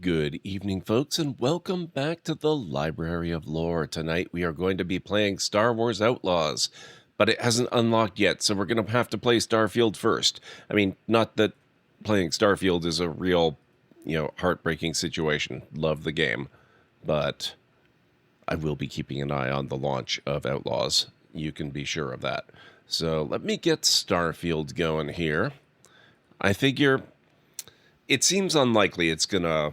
Good evening, folks, and welcome back to the Library of Lore. Tonight we are going to be playing Star Wars Outlaws, but it hasn't unlocked yet, so we're going to have to play Starfield first. I mean, not that playing Starfield is a real, heartbreaking situation. Love the game, but I will be keeping an eye on the launch of Outlaws. You can be sure of that. So let me get Starfield going here. I figure it seems unlikely it's going to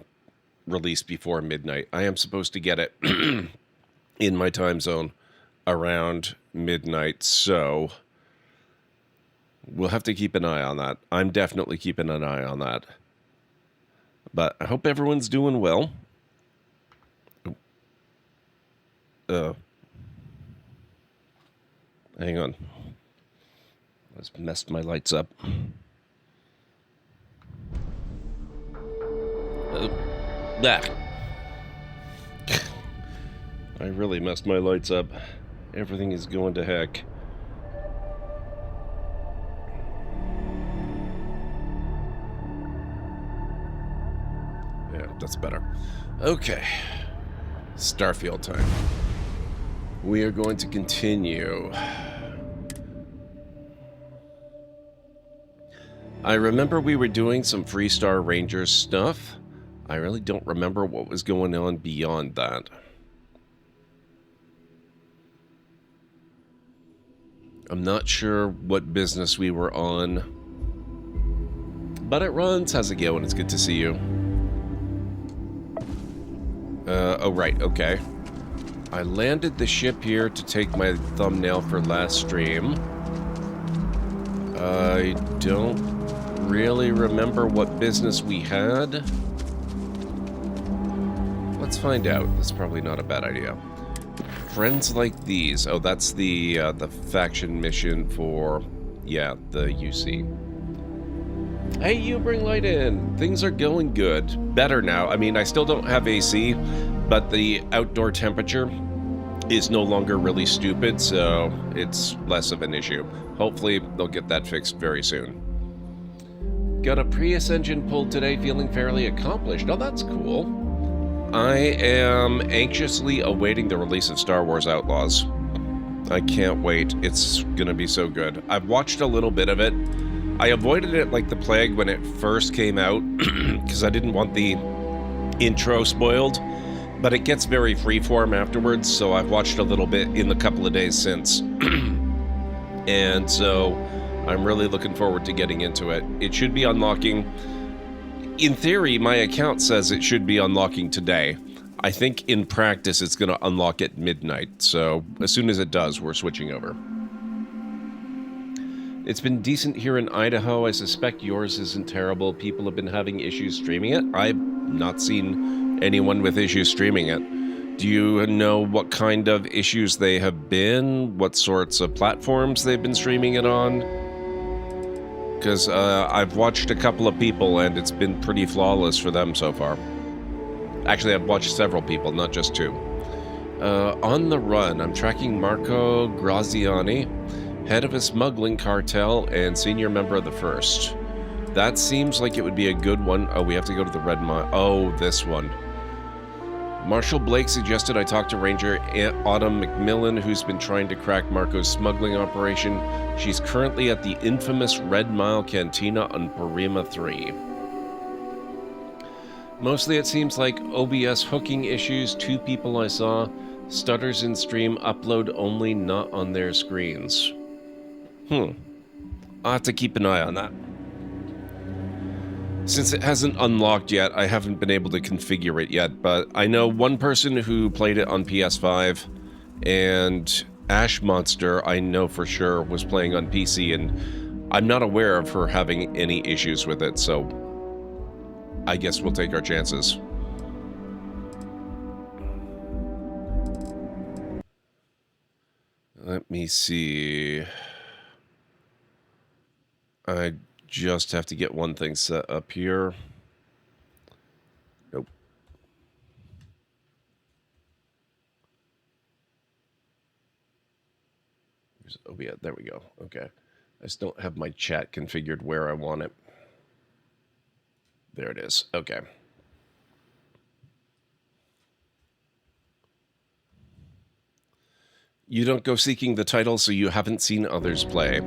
release before midnight. I am supposed to get it in my time zone around midnight, so we'll have to keep an eye on that. I'm definitely keeping an eye on that. But I hope everyone's doing well. Hang on. I just messed my lights up. I really messed my lights up. Everything is going to heck. Yeah, that's better. Okay. Starfield time. We are going to continue. I remember we were doing some Freestar Ranger stuff. I really don't remember what was going on beyond that. I'm not sure what business we were on. But it runs. How's it going? It's good to see you. Oh, right. Okay. I landed the ship here to take my thumbnail for last stream. I don't really remember what business we had. Let's find out. That's probably not a bad idea. Friends like these. Oh, that's the faction mission for, yeah, the UC. Hey, you bring light in. Things are going good. Better now. I mean, I still don't have AC, but the outdoor temperature is no longer really stupid, so it's less of an issue. Hopefully, they'll get that fixed very soon. Got a Prius engine pulled today, feeling fairly accomplished. Oh, that's cool. I am anxiously awaiting the release of Star Wars Outlaws. I can't wait. It's gonna be so good. I've watched a little bit of it. I avoided it like the plague when it first came out because I didn't want the intro spoiled, but it gets very freeform afterwards, so I've watched a little bit in the couple of days since. And so I'm really looking forward to getting into it. It should be unlocking. In theory, my account says it should be unlocking today. I think in practice it's going to unlock at midnight, so as soon as it does, we're switching over. It's been decent here in Idaho. I suspect yours isn't terrible. People have been having issues streaming it. I've not seen anyone with issues streaming it. Do you know what kind of issues they have been? What sorts of platforms they've been streaming it on? Because I've watched a couple of people and it's been pretty flawless for them so far. Actually, I've watched several people, not just two. On the run, I'm tracking Marco Graziani, head of a smuggling cartel and senior member of the First. That seems like it would be a good one. Oh, we have to go to the Red Mine. Oh, this one. Marshal Blake suggested I talk to Ranger Autumn McMillan, who's been trying to crack Marco's smuggling operation. She's currently at the infamous Red Mile Cantina on Parima 3. Mostly it seems like OBS hooking issues. 2 people I saw. Stutters in stream, upload only, not on their screens. I'll have to keep an eye on that. Since it hasn't unlocked yet, I haven't been able to configure it yet, but I know one person who played it on PS5, and Ash Monster, I know for sure, was playing on PC, and I'm not aware of her having any issues with it, so I guess we'll take our chances. Let me see. I just have to get one thing set up here. Nope. Oh yeah, there we go. Okay. I just don't have my chat configured where I want it. There it is. Okay. You don't go seeking the title, so you haven't seen others play.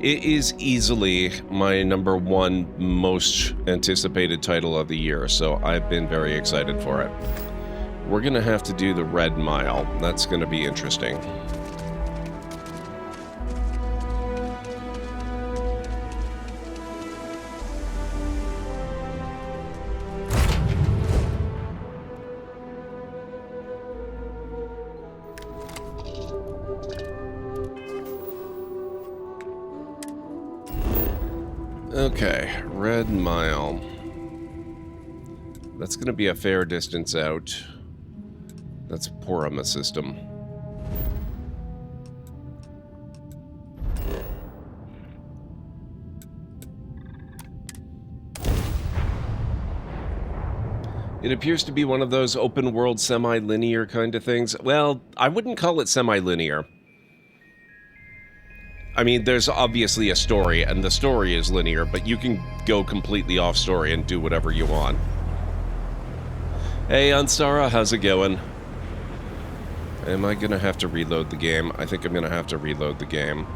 It is easily my #1 most anticipated title of the year, so I've been very excited for it. We're gonna have to do the Red Mile. That's gonna be interesting. Okay, Red Mile. That's going to be a fair distance out. That's Porama system. It appears to be one of those open world semi-linear kind of things. Well, I wouldn't call it semi-linear. I mean, there's obviously a story, and the story is linear, but you can go completely off story and do whatever you want. Hey, Anstara, how's it going? Am I gonna have to reload the game? I think I'm gonna have to reload the game.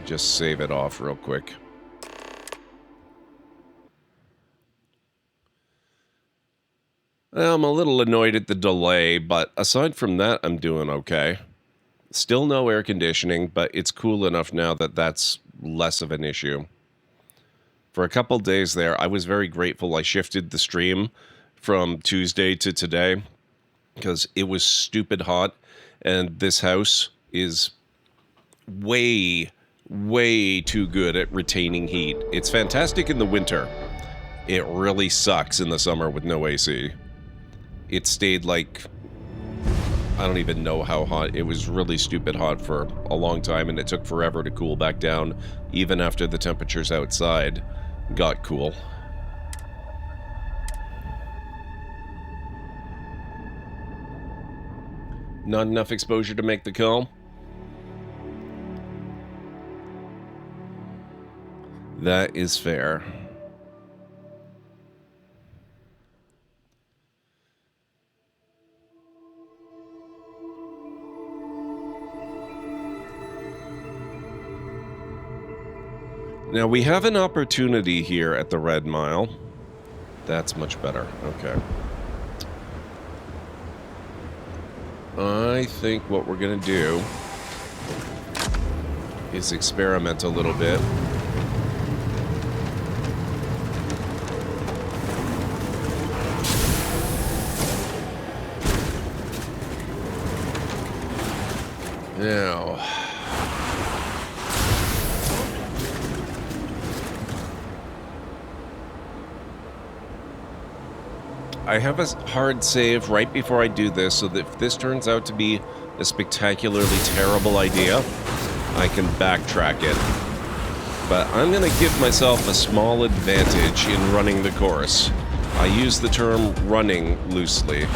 Just save it off real quick. Well, I'm a little annoyed at the delay, but aside from that, I'm doing okay. Still no air conditioning, but it's cool enough now that that's less of an issue. For a couple days there, I was very grateful I shifted the stream from Tuesday to today, because it was stupid hot, and this house is way, way too good at retaining heat. It's fantastic in the winter. It really sucks in the summer with no AC. It stayed like, I don't even know how hot. It was really stupid hot for a long time, and it took forever to cool back down, even after the temperatures outside got cool. Not enough exposure to make the call? That is fair. Now, we have an opportunity here at the Red Mile. That's much better. Okay. I think what we're going to do is experiment a little bit. Now... I have a hard save right before I do this, so that if this turns out to be a spectacularly terrible idea, I can backtrack it. But I'm going to give myself a small advantage in running the course. I use the term running loosely.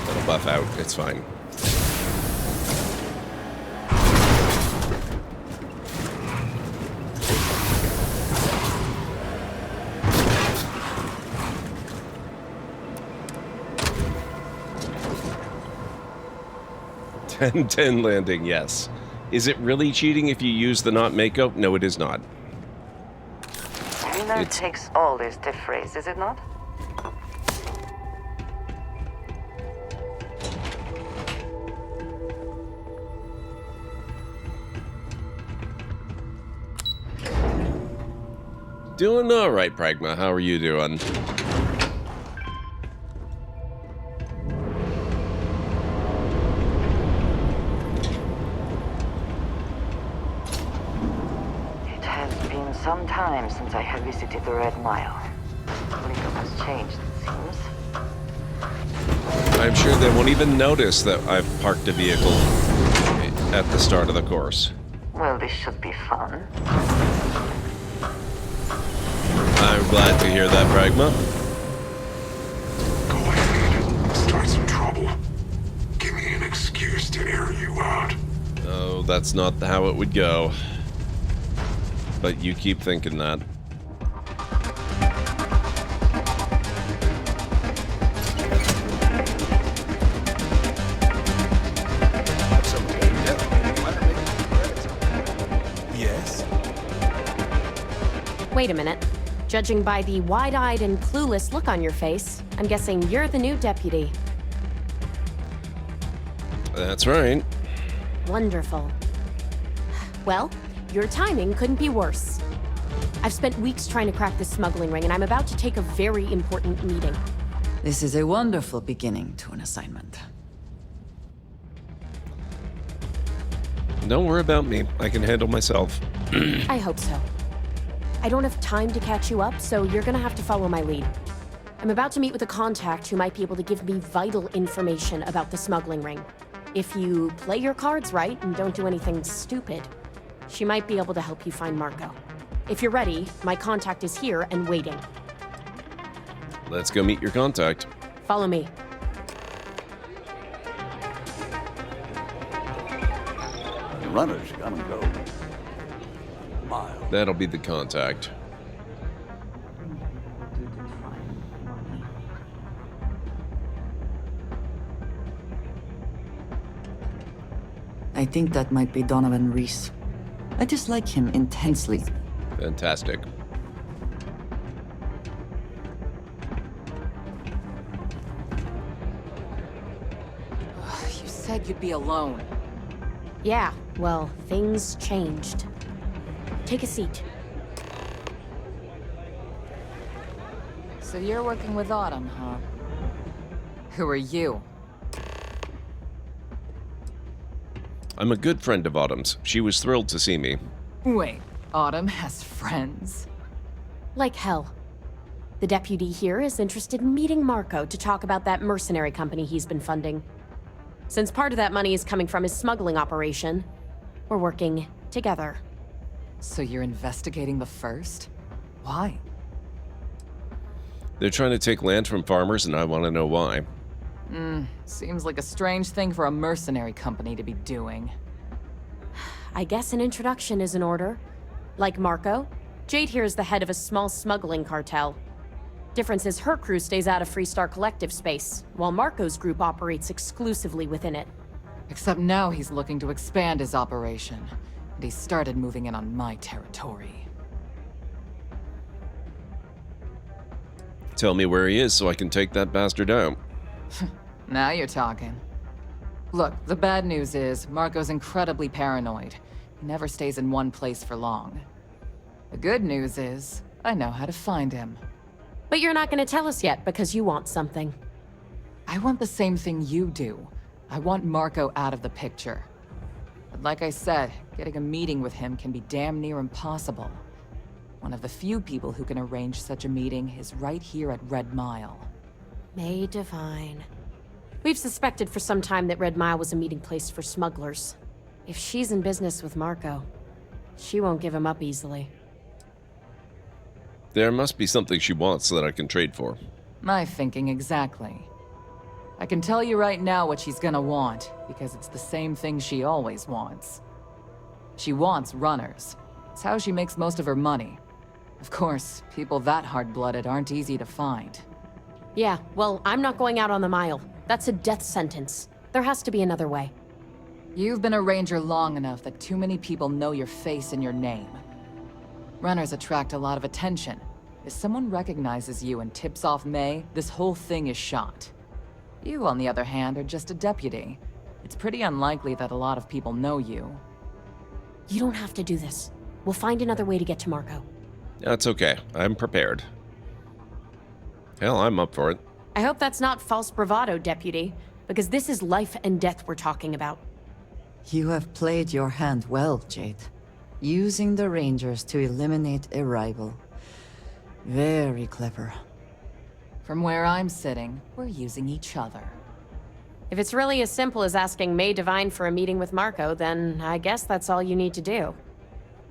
That'll buff out, it's fine. Ten landing, yes. Is it really cheating if you use the not Mako? No, it is not. Winner takes all is the phrase, is it not? Doing all right, Pragma. How are you doing? Some time since I have visited the Red Mile. Little has changed, it seems. I'm sure they won't even notice that I've parked a vehicle at the start of the course. Well, this should be fun. I'm glad to hear that, Pragma. Go ahead. Start some trouble. Give me an excuse to air you out. No, that's not how it would go. But you keep thinking that. Yes? Wait a minute. Judging by the wide-eyed and clueless look on your face, I'm guessing you're the new deputy. That's right. Wonderful. Well, your timing couldn't be worse. I've spent weeks trying to crack this smuggling ring, and I'm about to take a very important meeting. This is a wonderful beginning to an assignment. Don't worry about me. I can handle myself. I hope so. I don't have time to catch you up, so you're gonna have to follow my lead. I'm about to meet with a contact who might be able to give me vital information about the smuggling ring. If you play your cards right and don't do anything stupid, she might be able to help you find Marco. If you're ready, my contact is here and waiting. Let's go meet your contact. Follow me. Runners come and go. Miles. That'll be the contact. I think that might be Donovan Reese. I dislike him intensely. Fantastic. You said you'd be alone. Yeah, well, things changed. Take a seat. So you're working with Autumn, huh? Who are you? I'm a good friend of Autumn's. She was thrilled to see me. Wait, Autumn has friends? Like hell. The deputy here is interested in meeting Marco to talk about that mercenary company he's been funding. Since part of that money is coming from his smuggling operation, we're working together. So you're investigating the first? Why? They're trying to take land from farmers, and I want to know why. Seems like a strange thing for a mercenary company to be doing. I guess an introduction is in order. Like Marco, Jade here is the head of a small smuggling cartel. Difference is her crew stays out of Freestar Collective space, while Marco's group operates exclusively within it. Except now he's looking to expand his operation, and he started moving in on my territory. Tell me where he is so I can take that bastard out. Now you're talking. Look, the bad news is, Marco's incredibly paranoid. He never stays in one place for long. The good news is, I know how to find him. But you're not going to tell us yet because you want something. I want the same thing you do. I want Marco out of the picture. But like I said, getting a meeting with him can be damn near impossible. One of the few people who can arrange such a meeting is right here at Red Mile. May Divine. We've suspected for some time that Red Mile was a meeting place for smugglers. If she's in business with Marco, she won't give him up easily. There must be something she wants that I can trade for. My thinking exactly. I can tell you right now what she's gonna want, because it's the same thing she always wants. She wants runners. It's how she makes most of her money. Of course, people that hard-blooded aren't easy to find. Yeah, well, I'm not going out on the mile. That's a death sentence. There has to be another way. You've been a ranger long enough that too many people know your face and your name. Runners attract a lot of attention. If someone recognizes you and tips off May, this whole thing is shot. You, on the other hand, are just a deputy. It's pretty unlikely that a lot of people know you. You don't have to do this. We'll find another way to get to Marco. That's okay. I'm prepared. Hell, I'm up for it. I hope that's not false bravado, deputy, because this is life and death we're talking about. You have played your hand well, Jade. Using the Rangers to eliminate a rival. Very clever. From where I'm sitting, we're using each other. If it's really as simple as asking May Divine for a meeting with Marco, then I guess that's all you need to do.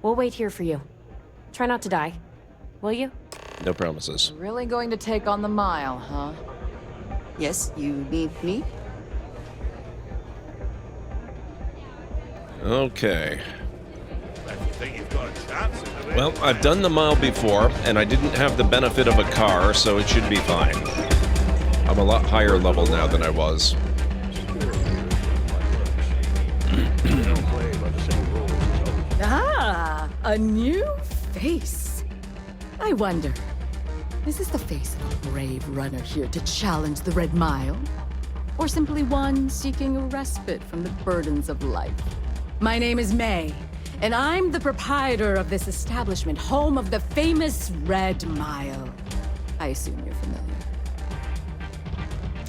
We'll wait here for you. Try not to die. Will you? No promises. Really going to take on the mile, huh? Yes, you need me? Okay. Well, I've done the mile before, and I didn't have the benefit of a car, so it should be fine. I'm a lot higher level now than I was. Ah, a new face. I wonder, is this the face of a brave runner here to challenge the Red Mile? Or simply one seeking a respite from the burdens of life? My name is May, and I'm the proprietor of this establishment, home of the famous Red Mile. I assume you're familiar.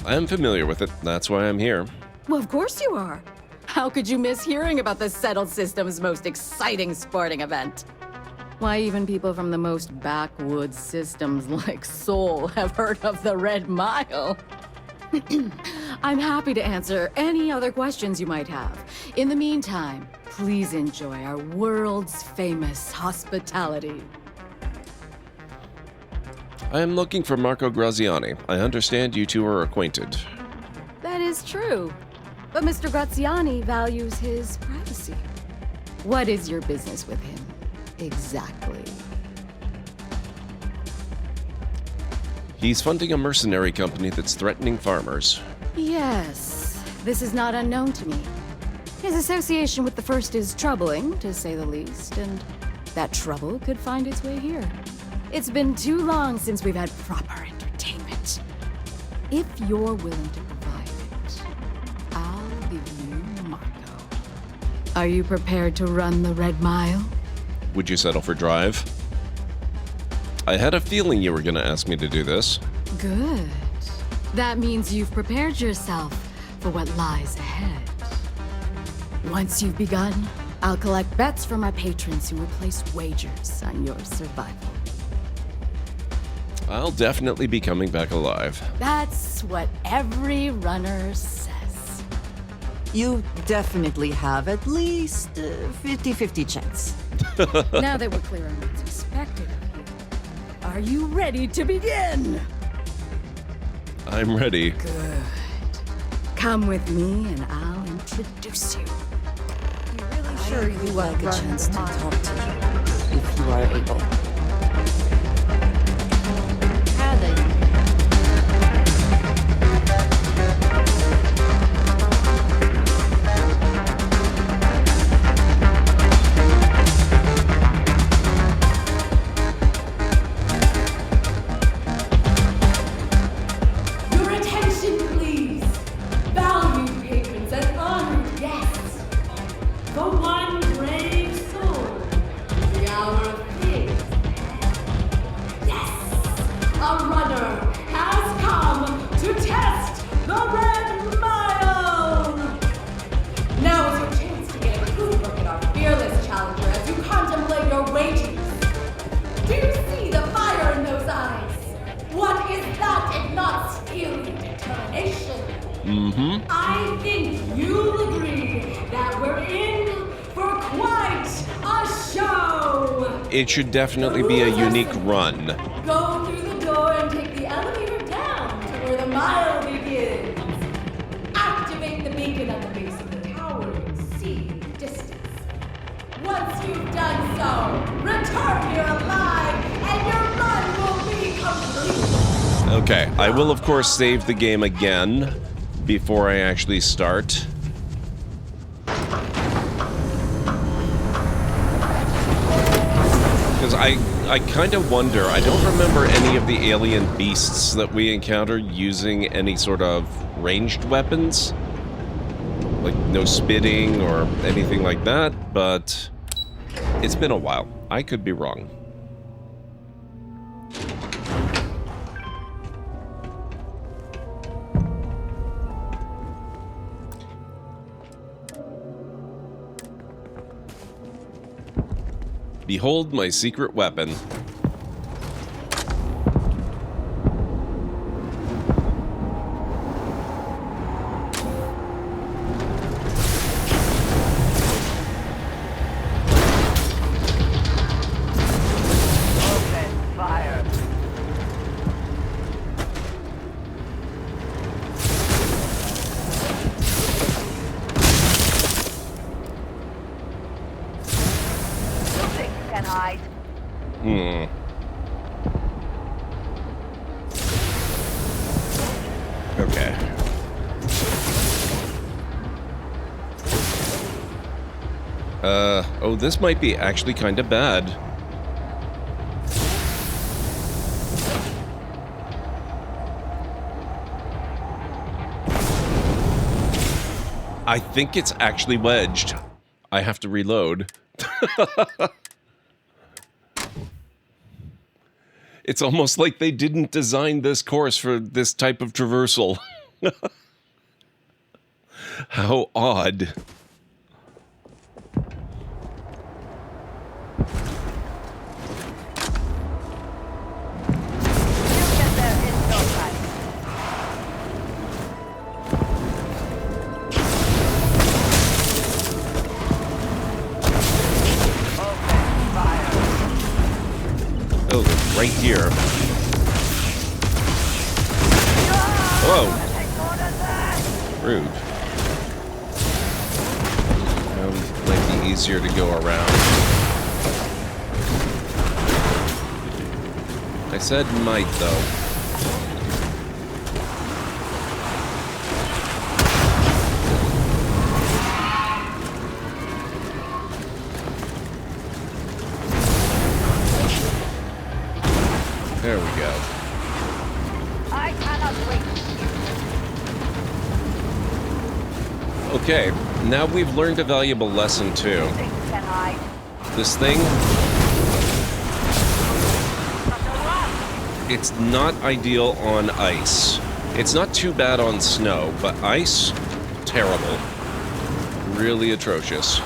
I'm familiar with it. That's why I'm here. Well, of course you are. How could you miss hearing about the Settled System's most exciting sporting event? Why, even people from the most backwoods systems like Sol have heard of the Red Mile. I'm happy to answer any other questions you might have. In the meantime, please enjoy our world's famous hospitality. I am looking for Marco Graziani. I understand you two are acquainted. That is true. But Mr. Graziani values his privacy. What is your business with him, exactly? He's funding a mercenary company that's threatening farmers. Yes, this is not unknown to me. His association with the First is troubling, to say the least, and that trouble could find its way here. It's been too long since we've had proper entertainment. If you're willing to provide it, I'll give you Marco. Are you prepared to run the Red Mile? Would you settle for drive? I had a feeling you were going to ask me to do this. Good. That means you've prepared yourself for what lies ahead. Once you've begun, I'll collect bets from my patrons who will place wagers on your survival. I'll definitely be coming back alive. That's what every runner says. You definitely have at least 50-50 chance. Now that we're clear on what's expected of you, are you ready to begin? I'm ready. Good. Come with me and I'll introduce you. Sure, you like a chance to talk to you, if you are able. Your attention, please. Valued patrons and honored guests. For one brave soul, the hour of faith. Yes, a runner has come to test the Red Mile. Now is your chance to get a good look at our fearless challenger as you contemplate your wagers. Do you see the fire in those eyes? What is that if not steely determination? Mm-hmm. I think you'll agree that we're in for quite a show! It should definitely be a unique run. Go through the door and take the elevator down to where the mile begins. Activate the beacon at the base of the tower and see the distance. Once you've done so, return here alive and your run will be complete! Okay, I will of course save the game again before I actually start. Because I kind of wonder, I don't remember any of the alien beasts that we encountered using any sort of ranged weapons. Like no spitting or anything like that, but it's been a while. I could be wrong. Behold my secret weapon. Open fire. Oh, this might be actually kind of bad. I think it's actually wedged. I have to reload. It's almost like they didn't design this course for this type of traversal. How odd. Oh, they're right here. Whoa. Rude. Might be easier to go around. I said might, though. There we go. I cannot wait. Okay, now we've learned a valuable lesson too. Things can hide. This thing, it's not ideal on ice. It's not too bad on snow, but ice, terrible. Really atrocious.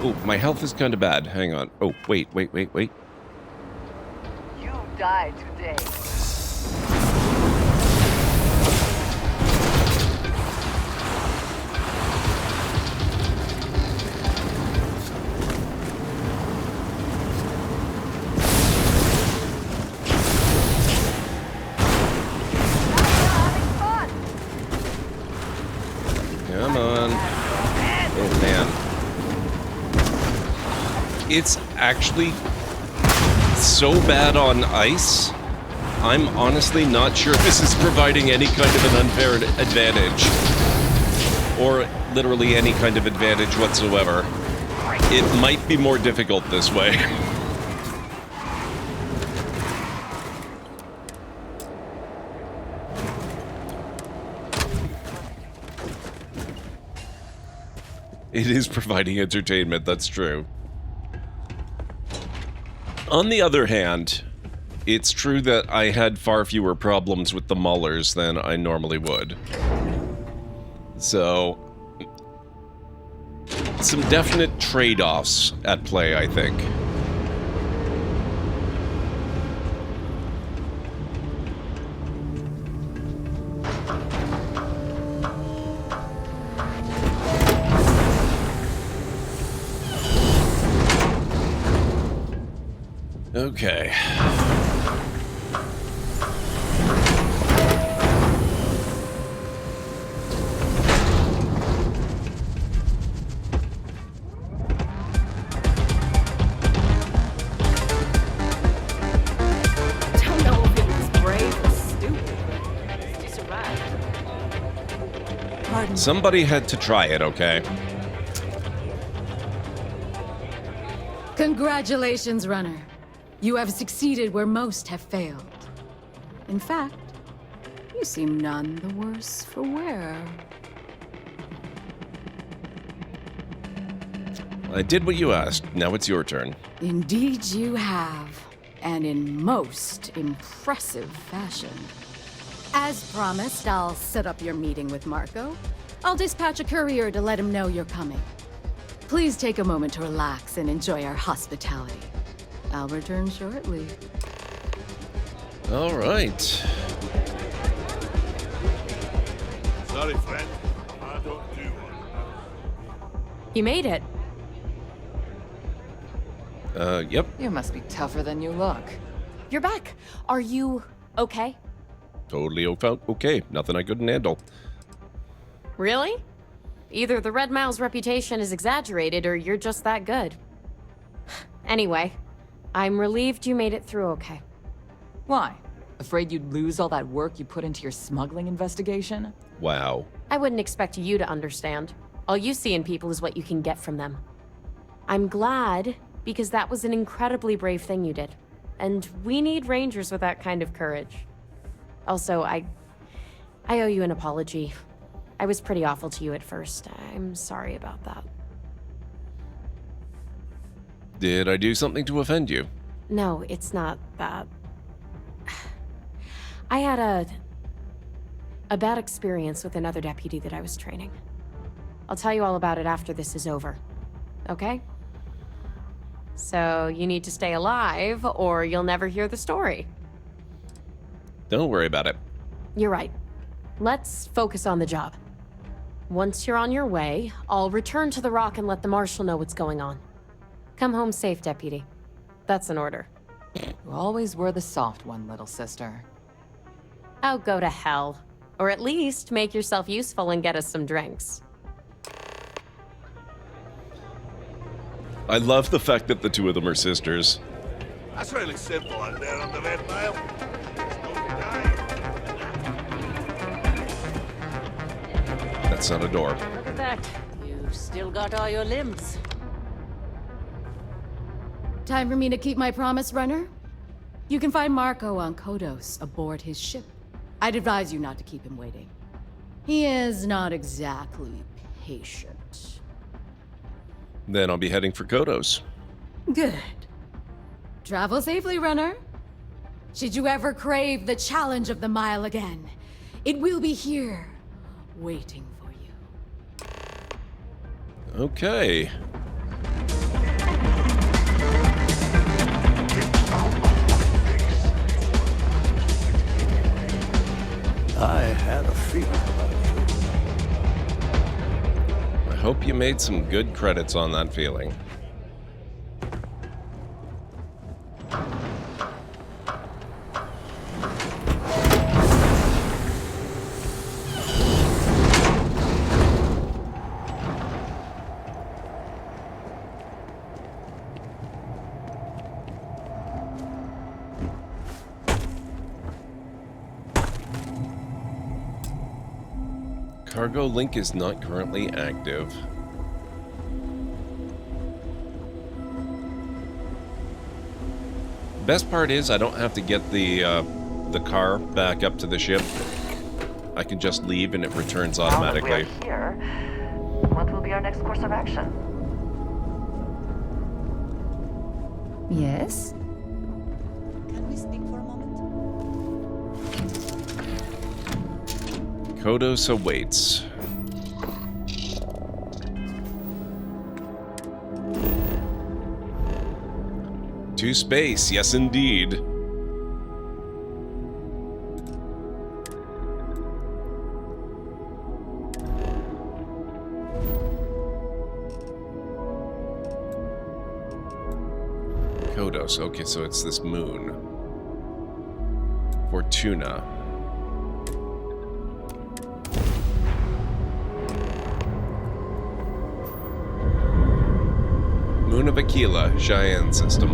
Oh, my health is kind of bad. Hang on. Oh, wait. You die today. Come on. Oh, man. It's actually so bad on ice. I'm honestly not sure this is providing any kind of an unfair advantage. Or literally any kind of advantage whatsoever. It might be more difficult this way. It is providing entertainment, that's true. On the other hand, it's true that I had far fewer problems with the Maulers than I normally would. So, some definite trade-offs at play, I think. Okay. Don't know if it was brave or stupid. It survived. Pardon. Somebody had to try it, okay? Congratulations, runner. You have succeeded where most have failed. In fact, you seem none the worse for wear. I did what you asked. Now it's your turn. Indeed you have, and in most impressive fashion. As promised, I'll set up your meeting with Marco. I'll dispatch a courier to let him know you're coming. Please take a moment to relax and enjoy our hospitality. I'll return shortly. All right. Sorry, friend. I don't do one. You made it. Yep. You must be tougher than you look. You're back. Are you okay? Totally okay. Nothing I couldn't handle. Really? Either the Red Mile's reputation is exaggerated or you're just that good. Anyway, I'm relieved you made it through okay. Why? Afraid you'd lose all that work you put into your smuggling investigation? Wow. I wouldn't expect you to understand. All you see in people is what you can get from them. I'm glad, because that was an incredibly brave thing you did. And we need Rangers with that kind of courage. Also, I owe you an apology. I was pretty awful to you at first. I'm sorry about that. Did I do something to offend you? No, it's not that. I had a bad experience with another deputy that I was training. I'll tell you all about it after this is over. Okay? So, you need to stay alive, or you'll never hear the story. Don't worry about it. You're right. Let's focus on the job. Once you're on your way, I'll return to the Rock and let the Marshal know what's going on. Come home safe, Deputy. That's an order. You always were the soft one, little sister. Oh, go to hell. Or at least make yourself useful and get us some drinks. I love the fact that the two of them are sisters. That's really simple out there on the Red Mile. There's no denying. That's not a door. Look at that. You've still got all your limbs. Time for me to keep my promise, runner? You can find Marco on Kodos aboard his ship. I'd advise you not to keep him waiting. He is not exactly patient. Then I'll be heading for Kodos. Good. Travel safely, runner. Should you ever crave the challenge of the mile again, it will be here, waiting for you. Okay. I had a feeling about it. I hope you made some good credits on that feeling. Cargo link is not currently active. Best part is I don't have to get the car back up to the ship. I can just leave and it returns automatically. Now that we are here, what will be our next course of action? Yes? Can we speak for a moment? Kodos awaits. To space, yes indeed. Kodos, okay, so it's this moon. Fortuna. Moon of Aquila, Cheyenne system.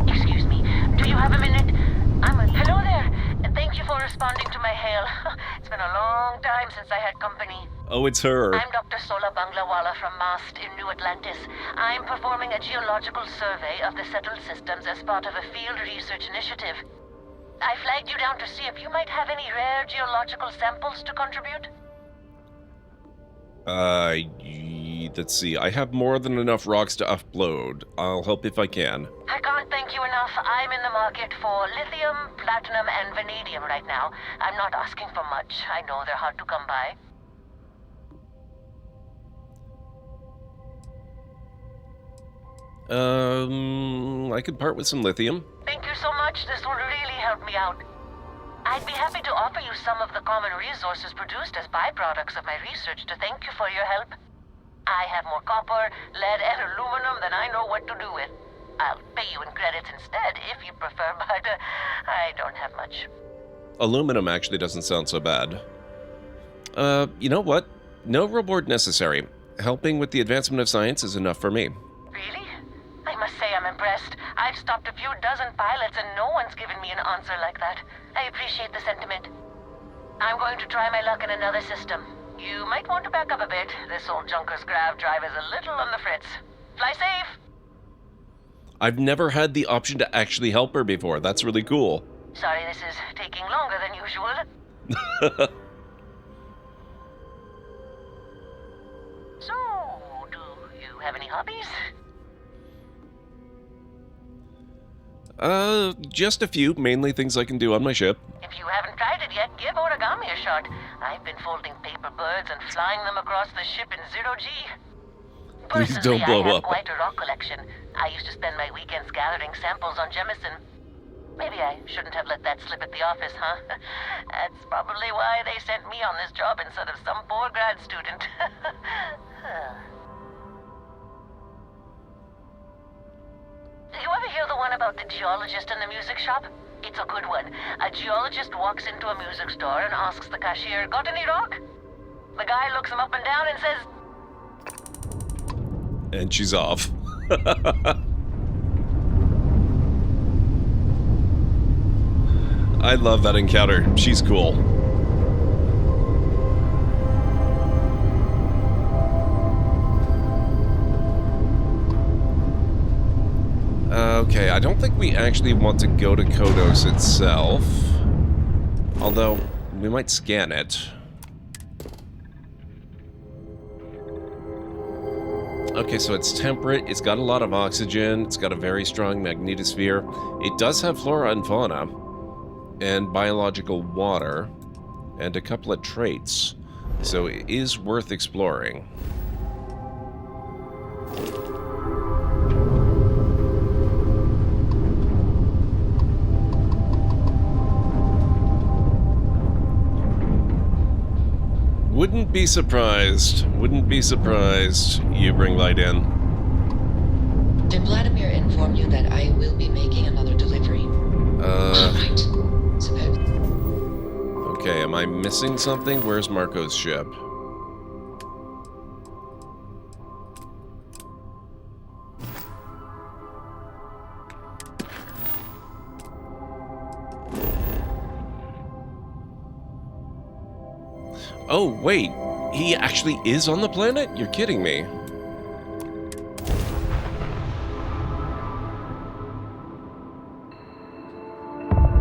Excuse me, do you have a minute? Hello there, and thank you for responding to my hail. It's been a long time since I had company. Oh, it's her. I'm Dr. Sola Banglawala from MAST in New Atlantis. I'm performing a geological survey of the settled systems as part of a field research initiative. I flagged you down to see if you might have any rare geological samples to contribute. Let's see. I have more than enough rocks to upload. I'll help if I can. I can't thank you enough. I'm in the market for lithium, platinum, and vanadium right now. I'm not asking for much. I know they're hard to come by. I could part with some lithium. Thank you so much. This will really help me out. I'd be happy to offer you some of the common resources produced as byproducts of my research to thank you for your help. I have more copper, lead, and aluminum than I know what to do with. I'll pay you in credits instead, if you prefer, but I don't have much. Aluminum actually doesn't sound so bad. You know what? No reward necessary. Helping with the advancement of science is enough for me. Really? I must say I'm impressed. I've stopped a few dozen pilots and no one's given me an answer like that. I appreciate the sentiment. I'm going to try my luck in another system. You might want to back up a bit. This old junker's grav drive is a little on the fritz. Fly safe! I've never had the option to actually help her before. That's really cool. Sorry this is taking longer than usual. So, do you have any hobbies? Just a few, mainly things I can do on my ship. If you haven't tried it yet, give origami a shot. I've been folding paper birds and flying them across the ship in zero-G. Please don't blow I have up. quite a rock collection. I used to spend my weekends gathering samples on Jemison. Maybe I shouldn't have let that slip at the office, huh? That's probably why they sent me on this job instead of some poor grad student. You ever hear the one about the geologist in the music shop? It's a good one. A geologist walks into a music store and asks the cashier, "Got any rock?" The guy looks him up and down and says... And she's off. I love that encounter. She's cool. Okay, I don't think we actually want to go to Kodos itself. Although, we might scan it. Okay, so it's temperate, it's got a lot of oxygen, it's got a very strong magnetosphere. It does have flora and fauna, and biological water, and a couple of traits. So it is worth exploring. Wouldn't be surprised you bring light in. Did Vladimir inform you that I will be making another delivery? Right. Suppose. Okay, am I missing something? Where's Marco's ship? Oh, wait. He actually is on the planet? You're kidding me.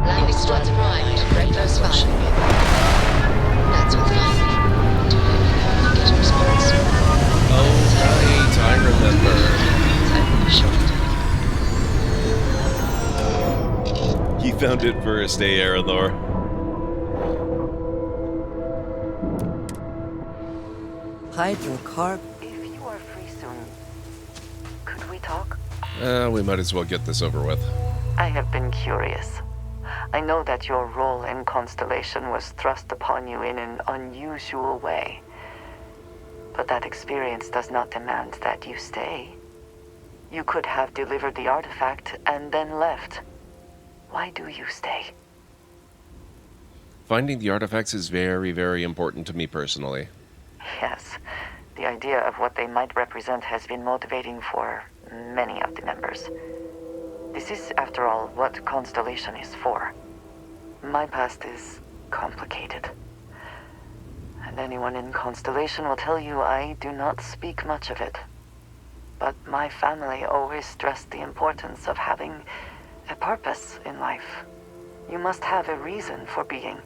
Landing slots arrived. Breakfast fine. That's all fine. Do you get a response? Oh, right. I remember. He found it first, eh, Aranor? Hydrocarb. If you are free soon, could we talk? We might as well get this over with. I have been curious. I know that your role in Constellation was thrust upon you in an unusual way. But that experience does not demand that you stay. You could have delivered the artifact and then left. Why do you stay? Finding the artifacts is very, very important to me personally. Yes, the idea of what they might represent has been motivating for many of the members. This is, after all, what Constellation is for. My past is complicated. And anyone in Constellation will tell you I do not speak much of it. But my family always stressed the importance of having a purpose in life. You must have a reason for being.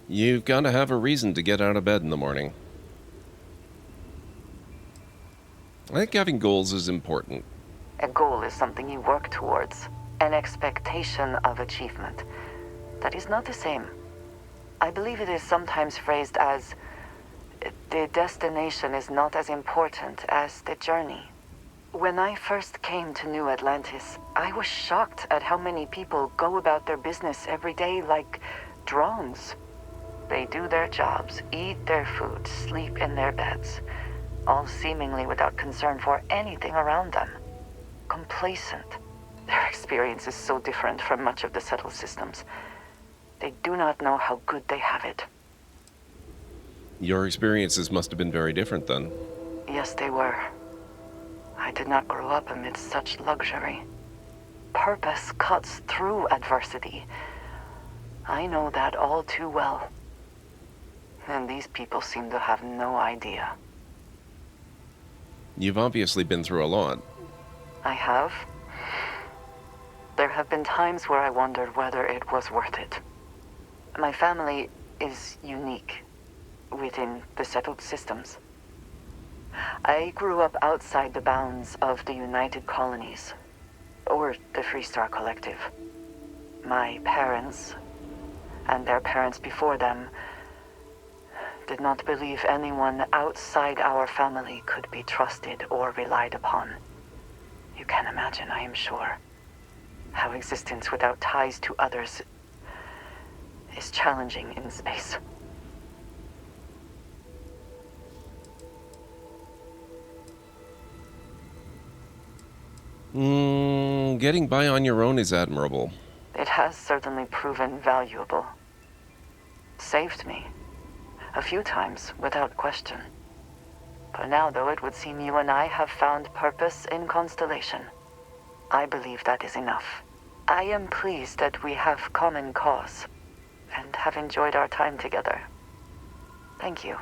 You've got to have a reason to get out of bed in the morning. I think having goals is important. A goal is something you work towards, an expectation of achievement. That is not the same. I believe it is sometimes phrased as, the destination is not as important as the journey. When I first came to New Atlantis, I was shocked at how many people go about their business every day like drones. They do their jobs, eat their food, sleep in their beds, all seemingly without concern for anything around them. Complacent. Their experience is so different from much of the settled systems. They do not know how good they have it. Your experiences must have been very different then. Yes, they were. I did not grow up amidst such luxury. Purpose cuts through adversity. I know that all too well. And these people seem to have no idea. You've obviously been through a lot. I have. There have been times where I wondered whether it was worth it. My family is unique within the settled systems. I grew up outside the bounds of the United Colonies, or the Freestar Collective. My parents, and their parents before them, did not believe anyone outside our family could be trusted or relied upon. You can imagine, I am sure, how existence without ties to others is challenging in space. Getting by on your own is admirable. It has certainly proven valuable. Saved me. A few times, without question. For now, though, it would seem you and I have found purpose in Constellation. I believe that is enough. I am pleased that we have common cause, and have enjoyed our time together. Thank you.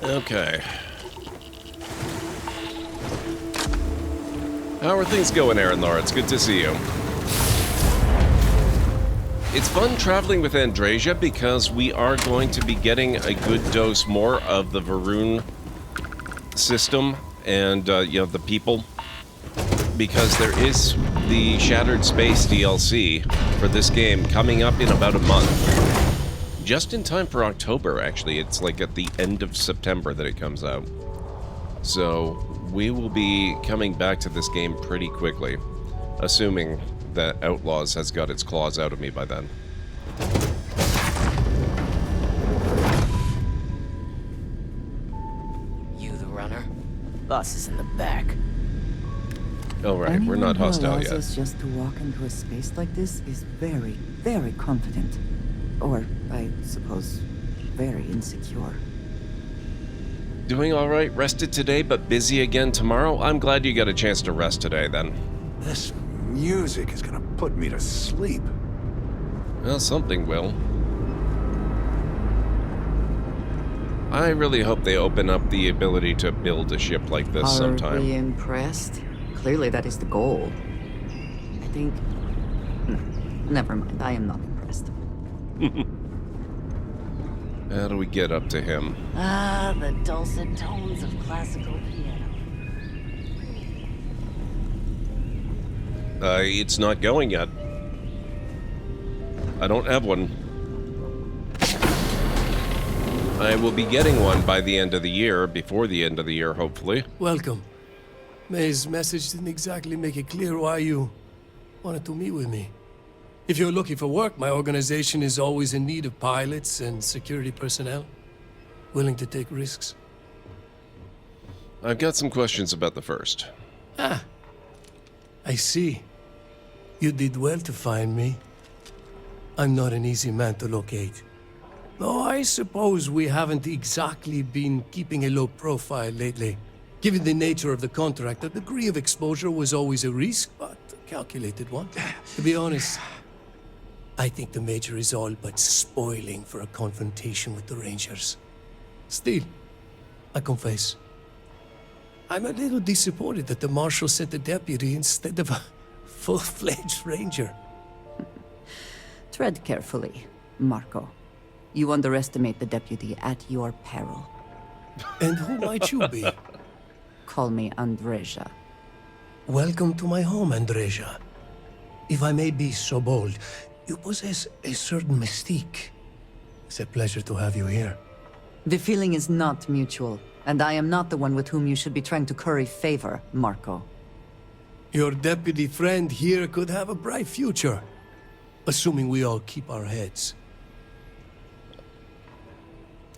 Okay. How are things going, Aaron Laura? It's good to see you. It's fun traveling with Andrasia because we are going to be getting a good dose more of the Varun system and, the people. Because there is the Shattered Space DLC for this game coming up in about a month. Just in time for October, actually. It's like at the end of September that it comes out. So we will be coming back to this game pretty quickly, assuming that Outlaws has got its claws out of me by then. You the runner? Boss is in the back. All right, we're not hostile yet. Us just to walk into a space like this is very, very confident. Or, I suppose, very insecure. Doing all right, rested today, but busy again tomorrow? I'm glad you got a chance to rest today, then. This music is gonna put me to sleep. Well, something will. I really hope they open up the ability to build a ship like this sometime. Are we impressed? Clearly that is the goal. I think... No, never mind. I am not impressed. How do we get up to him? Ah, the dulcet tones of classical piano. It's not going yet. I don't have one. I will be getting one by the end of the year, before the end of the year, hopefully. Welcome. May's message didn't exactly make it clear why you wanted to meet with me. If you're looking for work, my organization is always in need of pilots and security personnel, willing to take risks. I've got some questions about the first. Ah, I see. You did well to find me. I'm not an easy man to locate. Though I suppose we haven't exactly been keeping a low profile lately. Given the nature of the contract, a degree of exposure was always a risk, but a calculated one. To be honest, I think the Major is all but spoiling for a confrontation with the Rangers. Still, I confess, I'm a little disappointed that the Marshal sent a deputy instead of a full-fledged Ranger. Tread carefully, Marco. You underestimate the deputy at your peril. And who might you be? call me Andreja. Welcome to my home, Andreja. If I may be so bold, you possess a certain mystique. It's a pleasure to have you here. The feeling is not mutual, and I am not the one with whom you should be trying to curry favor, Marco. Your deputy friend here could have a bright future, assuming we all keep our heads.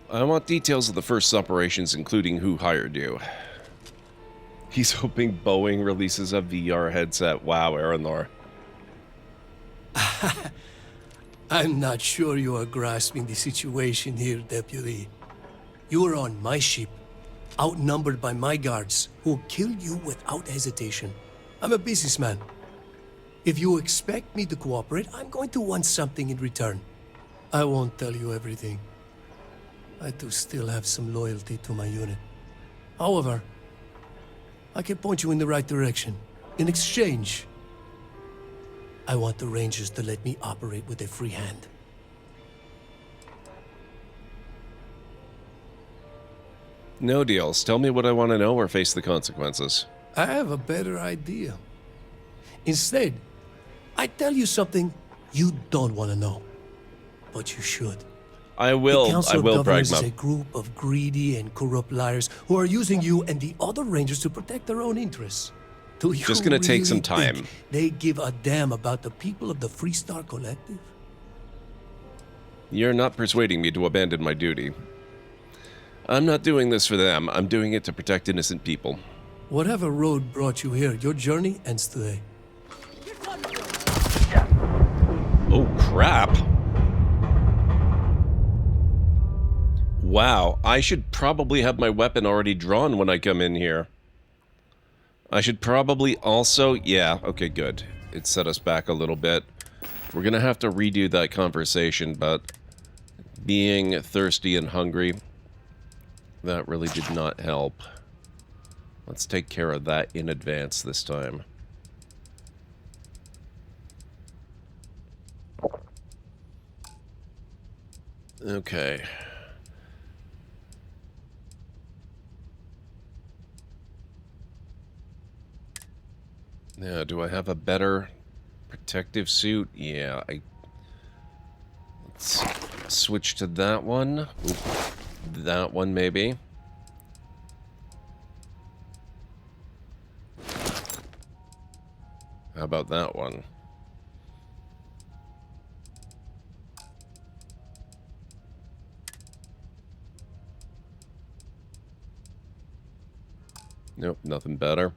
I want details of the first operations, including who hired you. He's hoping Boeing releases a VR headset. Wow, Aranor. I'm not sure you are grasping the situation here, Deputy. You are on my ship, outnumbered by my guards, who will kill you without hesitation. I'm a businessman. If you expect me to cooperate, I'm going to want something in return. I won't tell you everything. I do still have some loyalty to my unit. However, I can point you in the right direction. In exchange, I want the Rangers to let me operate with a free hand. No deals. Tell me what I want to know or face the consequences. I have a better idea. Instead, I tell you something you don't want to know, but you should. I will, The Council of Governors is Pragma. a group of greedy and corrupt liars who are using you and the other Rangers to protect their own interests. Do you Just gonna take some really time. think they give a damn about the people of the Freestar Collective? You're not persuading me to abandon my duty. I'm not doing this for them. I'm doing it to protect innocent people. Whatever road brought you here, your journey ends today. Oh, crap. Wow, I should probably have my weapon already drawn when I come in here. I should probably also... Yeah, okay, good. It set us back a little bit. We're gonna have to redo that conversation, but being thirsty and hungry, that really did not help. Let's take care of that in advance this time. Okay. Now, do I have a better protective suit? Yeah, let's switch to that one. Oop, that one, maybe. How about that one? Nope, nothing better.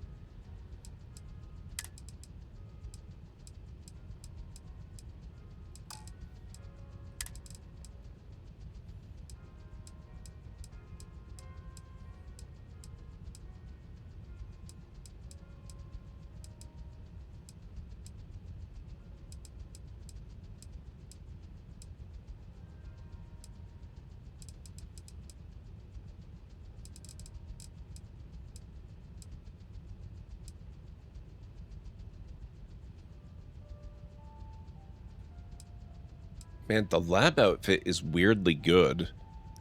Man, the lab outfit is weirdly good.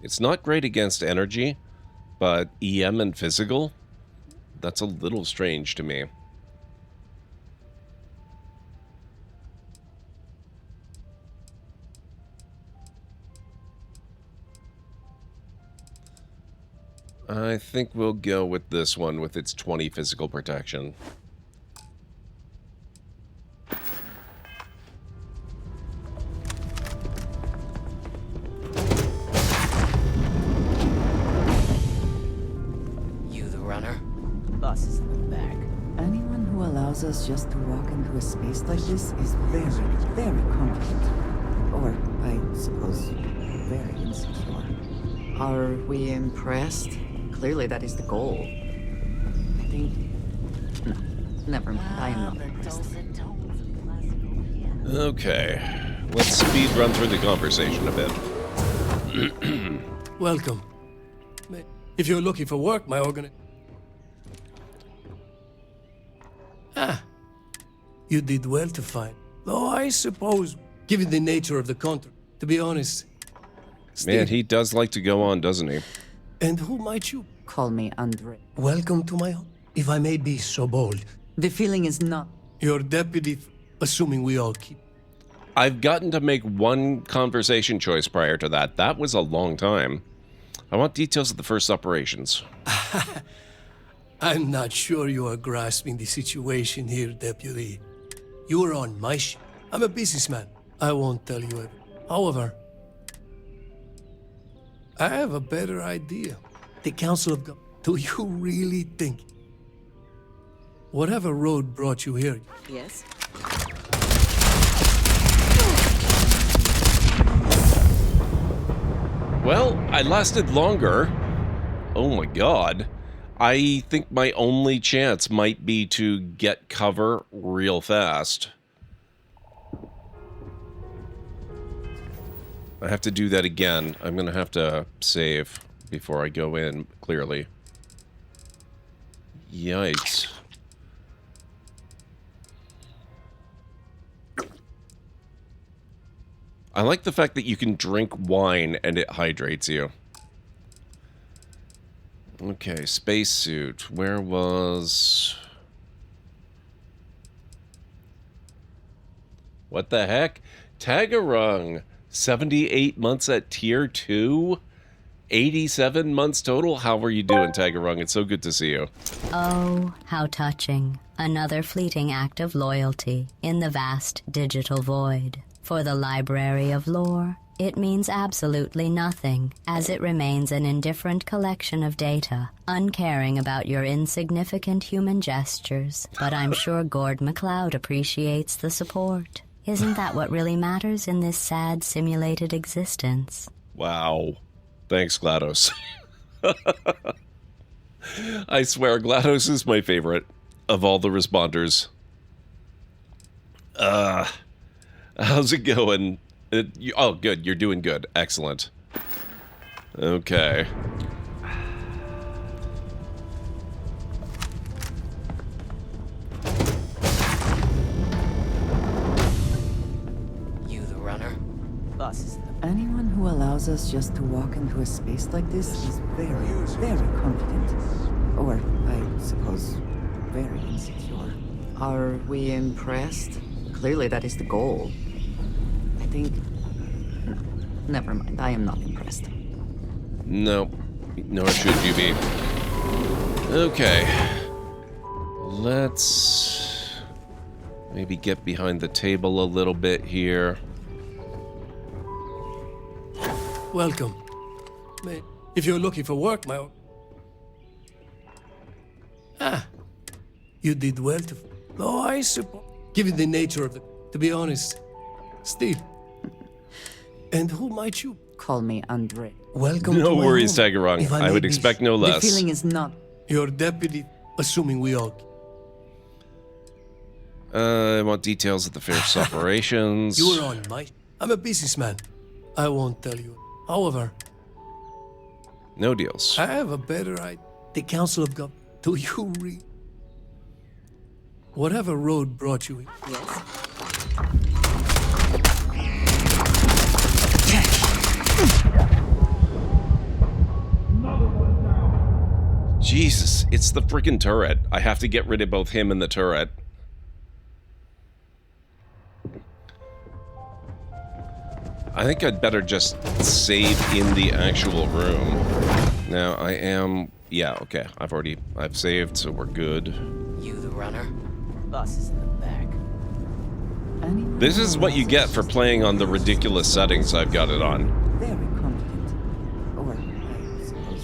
It's not great against energy, but EM and physical? That's a little strange to me. I think we'll go with this one with its 20 physical protection. Us just to walk into a space like this is very, very confident. Or, I suppose, very insecure. Are we impressed? Clearly that is the goal. I think... No, never mind. I am not impressed. Okay, let's speed run through the conversation a bit. Welcome. If you're looking for work, my you did well to find. Though I suppose, given the nature of the contract, to be honest... Man, he does like to go on, doesn't he? And who might you Call me Andre. Welcome to my home, if I may be so bold. The feeling is not... Your deputy, assuming we all keep... I've gotten to make one conversation choice prior to that. That was a long time. I want details of the first operations. I'm not sure you are grasping the situation here, Deputy. You were on my ship. I'm a businessman. I won't tell you everything. However, I have a better idea. The Council of God. Do you really think whatever road brought you here? Yes? Well, I lasted longer. Oh my god. I think my only chance might be to get cover real fast. I have to do that again. I'm gonna have to save before I go in, clearly. Yikes. I like the fact that you can drink wine and it hydrates you. Okay, spacesuit. Where was... What the heck? Tagarung. 78 months at tier 2? 87 months total? How are you doing, Tagarung? It's so good to see you. Oh, how touching. Another fleeting act of loyalty in the vast digital void. For the Library of Lore, it means absolutely nothing, as it remains an indifferent collection of data, uncaring about your insignificant human gestures. But I'm sure GordMcLeod appreciates the support. Isn't that what really matters in this sad simulated existence? Wow. Thanks, GLaDOS. I swear, GLaDOS is my favorite of all the responders. How's it going? Oh, good. You're doing good. Excellent. Okay. You the runner? Boss is Anyone who allows us just to walk into a space like this is very, very confident. Or, I suppose, very insecure. Are we impressed? Clearly that is the goal. I think... Never mind, I am not impressed. No. Nor should you be. Okay. Let's... maybe get behind the table a little bit here. Welcome. If you're looking for work, my... You did well to... Oh, I suppose... Given the nature of it, to be honest, still. And who might you... Call me Andre. Welcome to No my worries, home. Tagarung. I would expect no less. The feeling is not... Your deputy, assuming we all... I want details of the first operations. You were on my... I'm a businessman. I won't tell you. However... No deals. I have a better idea. The Council of God... Do you read? Whatever road brought you in... Yes? Jesus, it's the freaking turret. I have to get rid of both him and the turret. I think I'd better just save in the actual room. Now, I am... Yeah, okay. I've saved, so we're good. You the runner? Boss is in the back. This is what you get for playing on the ridiculous settings I've got it on. Very confident. Or, I suppose,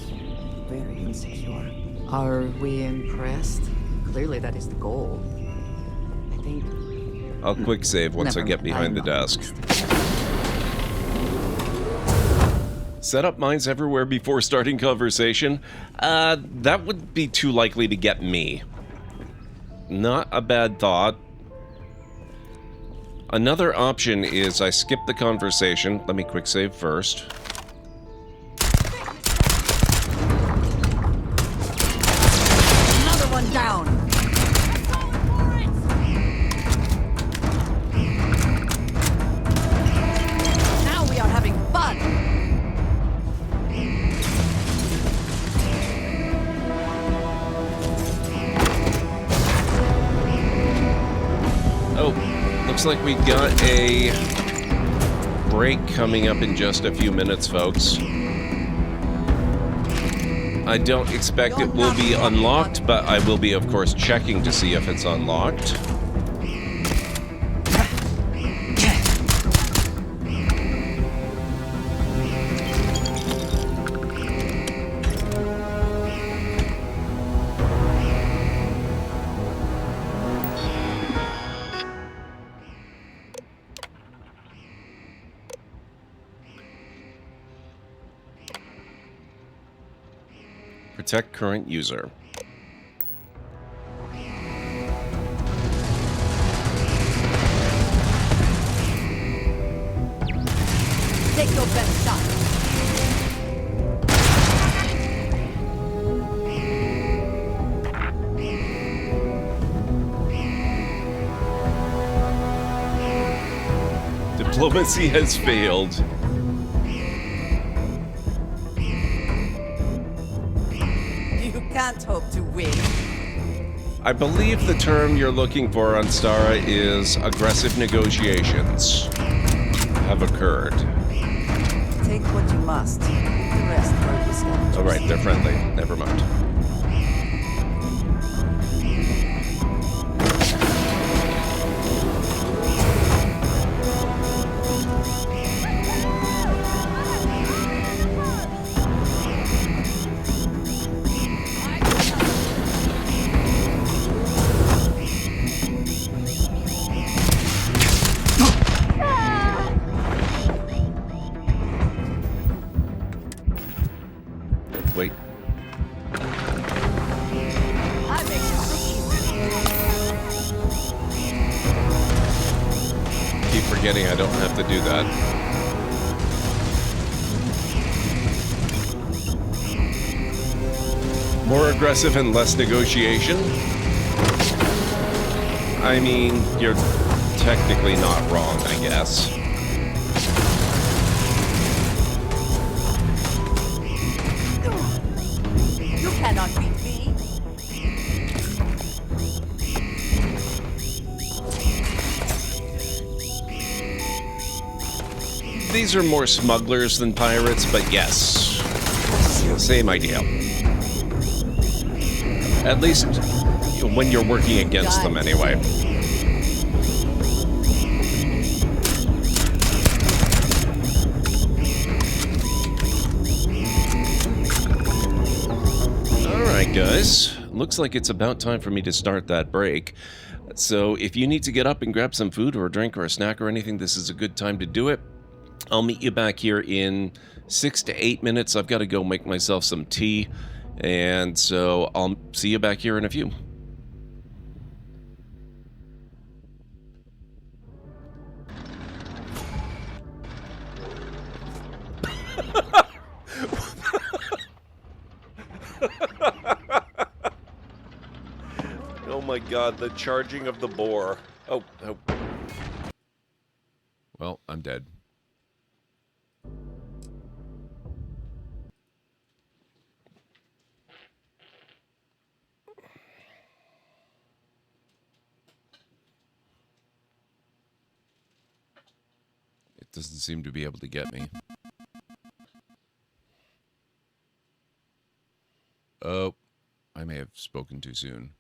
very insecure. Are we impressed? Clearly that is the goal. I think... I'll quick save once I get behind the desk. Set up mines everywhere before starting conversation? That would be too likely to get me. Not a bad thought. Another option is I skip the conversation. Let me quick save first. Another one down! Now we are having fun! looks like we got a break coming up in just a few minutes, folks. I don't expect it will be unlocked, but I will be, of course, checking to see if it's unlocked. Protect current user. Take your best shot. Diplomacy has failed. Can't hope to win. I believe the term you're looking for on Stara is aggressive negotiations have occurred. Take what you must. The rest will be scavengers. Oh, right, they're friendly. Never mind. Wait. Keep forgetting I don't have to do that. More aggressive and less negotiation? I mean, you're technically not wrong, I guess. You cannot beat me. These are more smugglers than pirates, but yes. Same idea. At least when you're working against them, anyway. Alright, guys. Looks like it's about time for me to start that break. So if you need to get up and grab some food or a drink or a snack or anything, this is a good time to do it. I'll meet you back here in 6 to 8 minutes. I've got to go make myself some tea. And so I'll see you back here in a few. Oh my god, the charging of the boar. Oh. Well, I'm dead. It doesn't seem to be able to get me. Oh, I may have spoken too soon.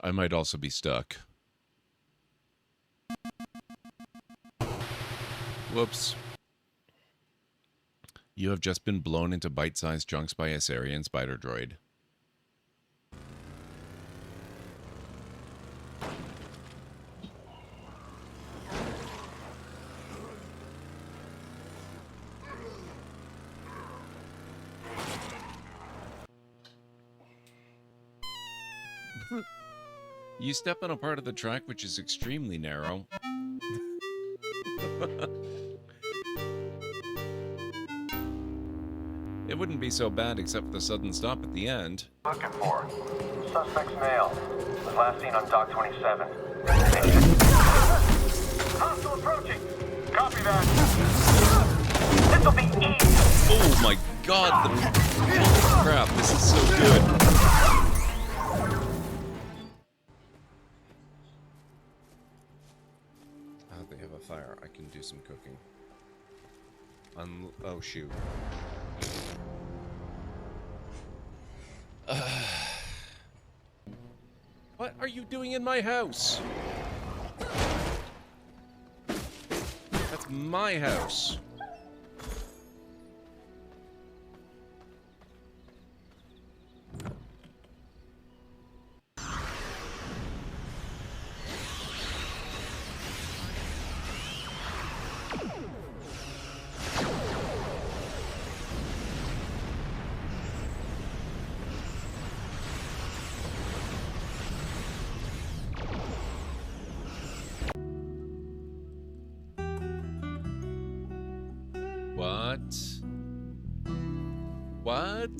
I might also be stuck. Whoops. You have just been blown into bite-sized chunks by a Sarian spider droid. You step on a part of the track which is extremely narrow. It wouldn't be so bad except for the sudden stop at the end. Looking for. Suspect's male. Was last seen on Dock 27. Hostile approaching. Copy that. This'll be easy. Oh my god, the crap, this is so good. fire, I can do some cooking. Oh, shoot. What are you doing in my house? That's my house. What?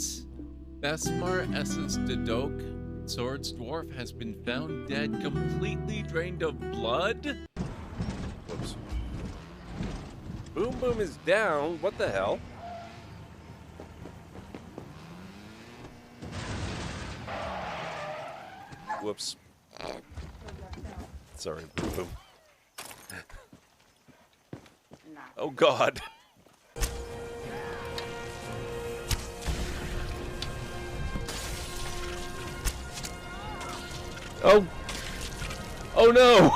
Besmar Esses Dedok, Swords Dwarf, has been found dead, completely drained of blood? Whoops. Boom Boom is down. What the hell? Whoops. Sorry, Boom Boom. Oh, God. Oh! Oh no!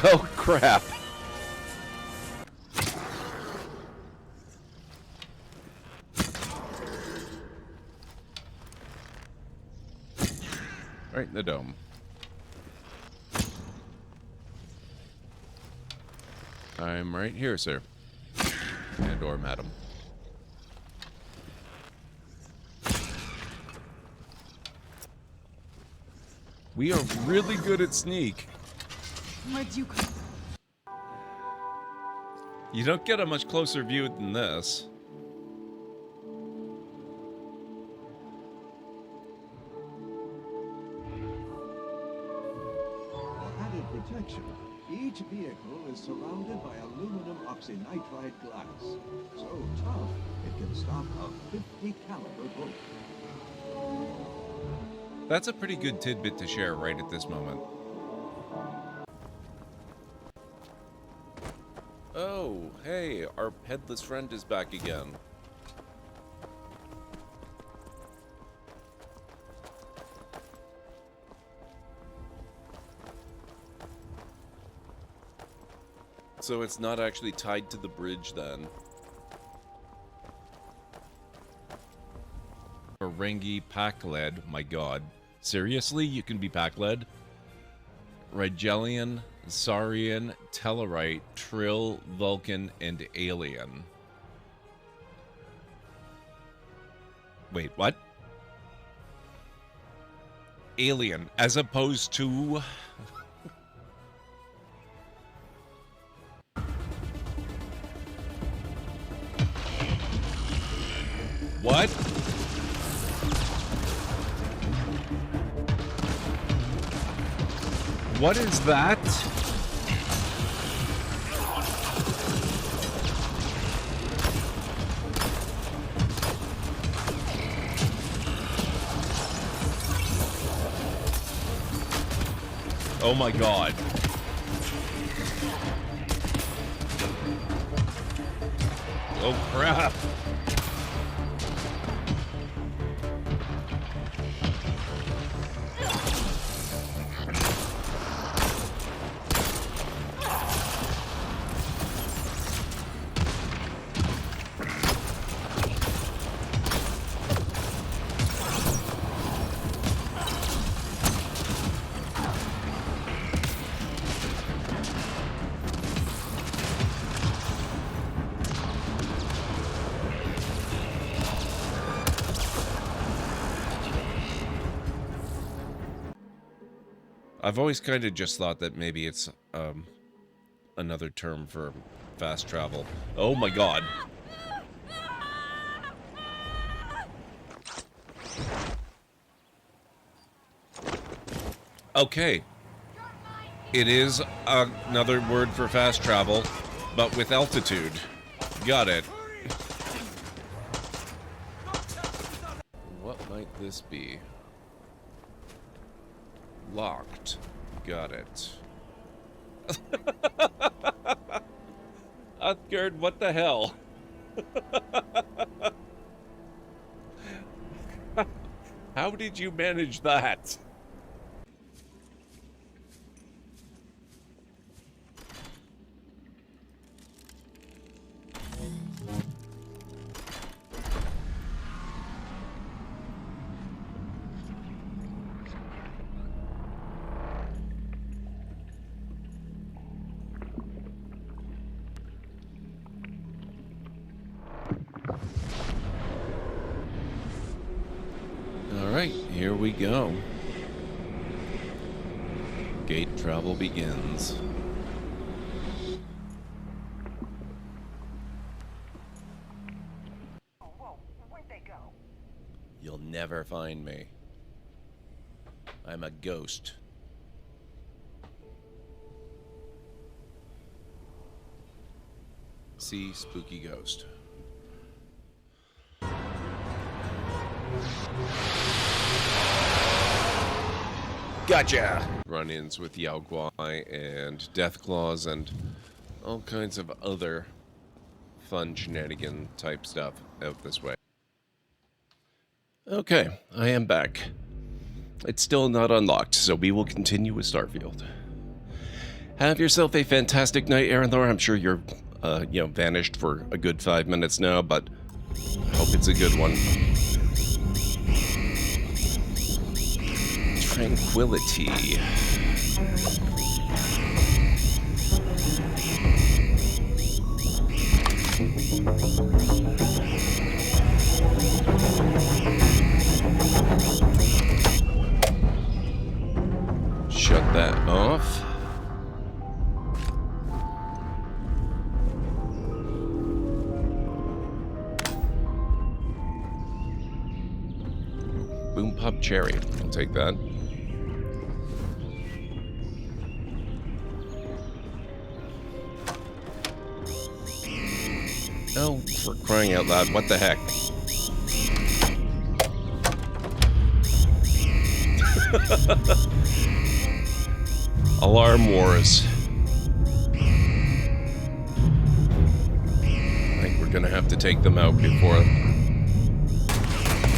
Well, crap. Right in the dome. I'm right here, sir. And or madam. We are really good at sneak. Where'd you come? You don't get a much closer view than this. Protection. Each vehicle is surrounded by aluminum oxynitride glass. So tough, it can stop a 50 caliber bullet. That's a pretty good tidbit to share right at this moment. Oh, hey, our headless friend is back again. So it's not actually tied to the bridge then. Ferengi Pack-led, my god. Seriously, you can be Pack-led? Rigelian, Saurian, Tellarite, Trill, Vulcan, and Alien. Wait, what? Alien, as opposed to... What? What is that? Oh my god. Oh crap. I've always kind of just thought that maybe it's another term for fast travel. Oh my god. Okay. It is another word for fast travel, but with altitude. Got it. What might this be? Locked. Got it. Utgard, what the hell? How did you manage that? Alright, here we go. Gate travel begins. Whoa, where'd they go? You'll never find me. I'm a ghost. See, spooky ghost. Gotcha! Run-ins with Yao Guai and Deathclaws and all kinds of other fun shenanigan type stuff out this way. Okay, I am back. It's still not unlocked, so we will continue with Starfield. Have yourself a fantastic night, Arendar. I'm sure you're, vanished for a good 5 minutes now, but I hope it's a good one. Tranquility. Shut that off. Boom Pop Cherry. I'll take that. Oh, for crying out loud, what the heck? Alarm wars. I think we're gonna have to take them out before...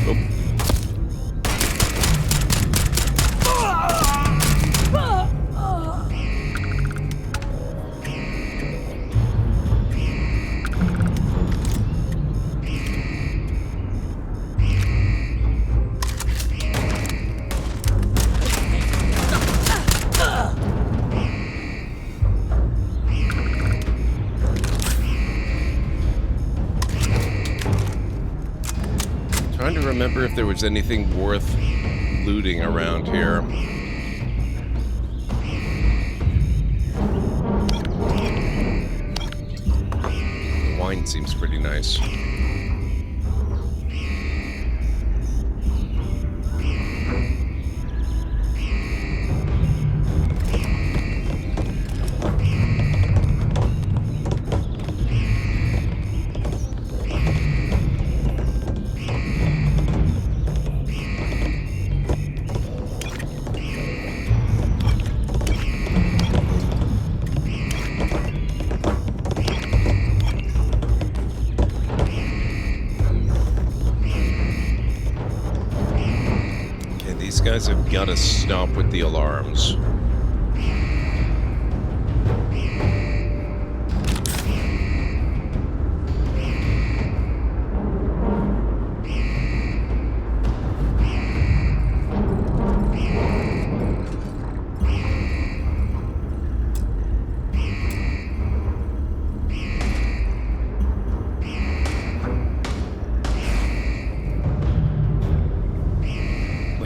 Oh. Trying to remember if there was anything worth looting around here. The wine seems pretty nice. These guys have got to stop with the alarms.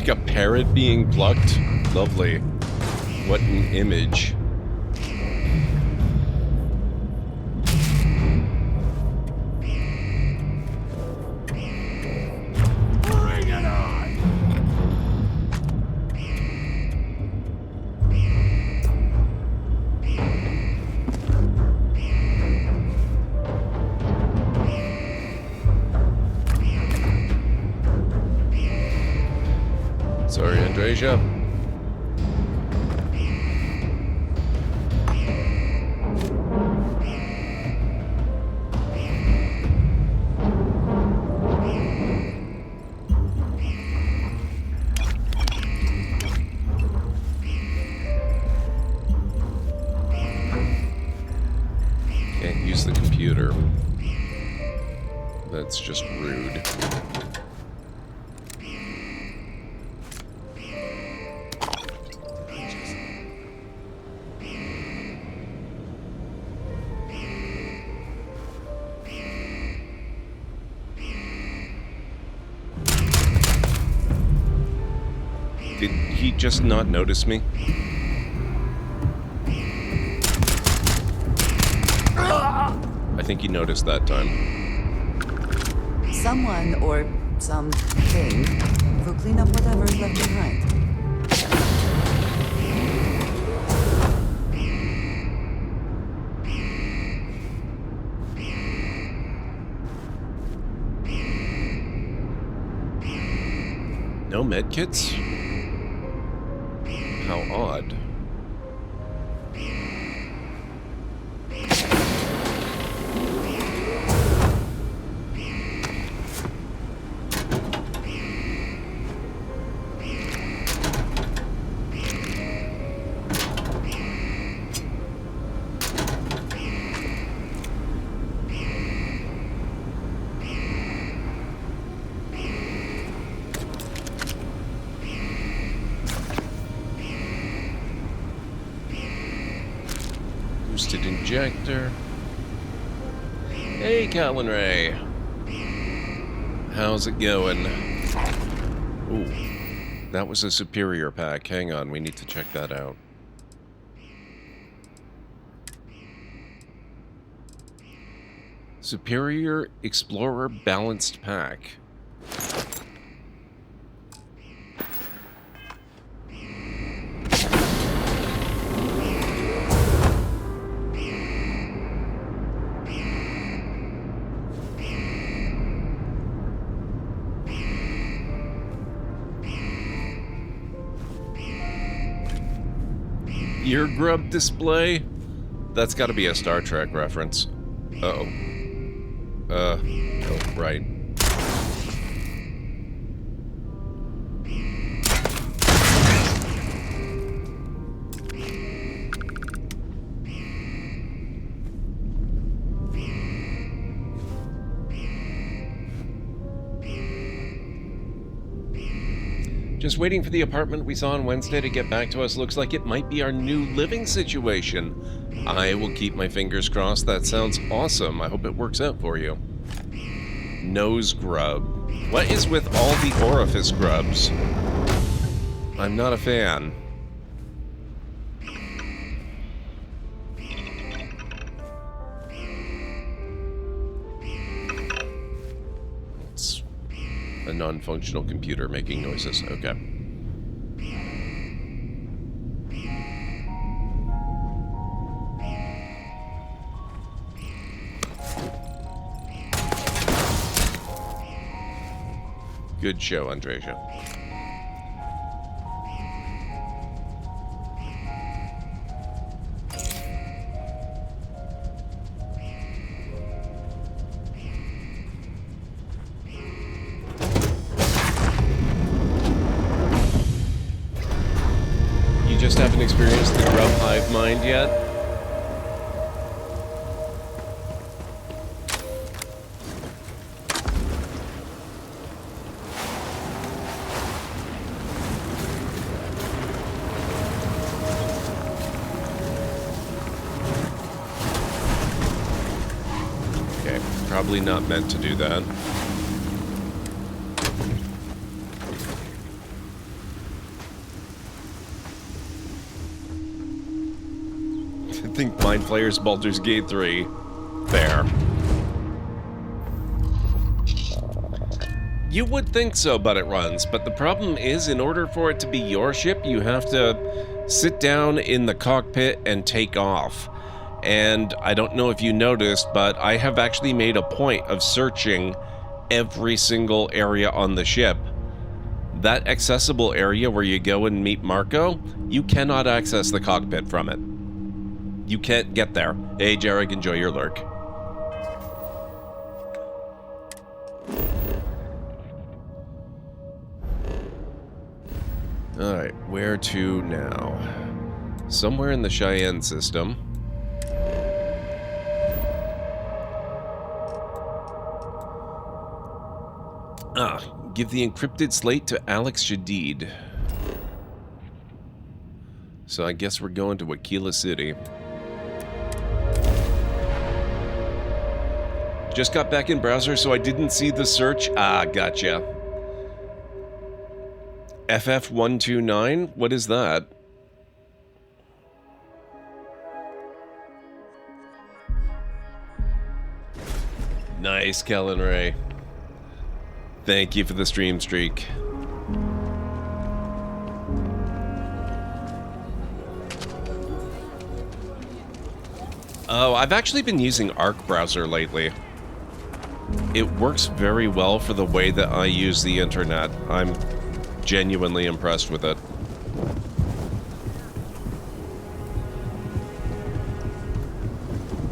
A parrot being plucked? Lovely. What an image. Bring it on! Andresia. Can't use the computer. That's just rude. Did he just not notice me? I think he noticed that time. Someone or something will clean up whatever is left behind. No medkits? How odd. Boosted injector. Hey, Callan Ray. How's it going? Ooh, that was a superior pack. Hang on, we need to check that out. Superior Explorer Balanced Pack. Ear grub display? That's got to be a Star Trek reference. Uh-oh. Oh, right. Just waiting for the apartment we saw on Wednesday to get back to us. Looks like it might be our new living situation. I will keep my fingers crossed. That sounds awesome. I hope it works out for you. Nose grub. What is with all the orifice grubs? I'm not a fan. It's a non-functional computer making noises. Okay. Good show, Andresia. You just haven't experienced the grub hive mind yet? Probably not meant to do that. I think Mind Flayer's Baldur's Gate 3. Fair. You would think so, but it runs. But the problem is, in order for it to be your ship, you have to sit down in the cockpit and take off. And I don't know if you noticed, but I have actually made a point of searching every single area on the ship. that accessible area where you go and meet Marco, you cannot access the cockpit from it. You can't get there. Hey, Jarek, enjoy your lurk. Alright, where to now? Somewhere in the Cheyenne system. Give the encrypted slate to Alex Shadid. So I guess we're going to Aquila City. Just got back in browser, so I didn't see the search. Ah, gotcha. FF129? What is that? Nice, Kellen Ray. Thank you for the stream streak. Oh, I've actually been using Arc browser lately. It works very well for the way that I use the internet. I'm genuinely impressed with it.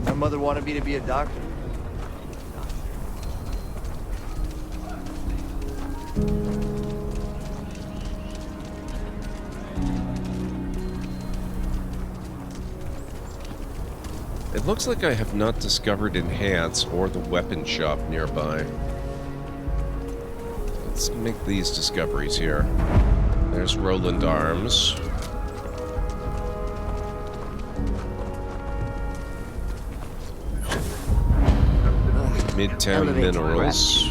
My mother wanted me to be a doctor. It looks like I have not discovered Enhance or the weapon shop nearby. Let's make these discoveries here. There's Roland Arms. Midtown Minerals.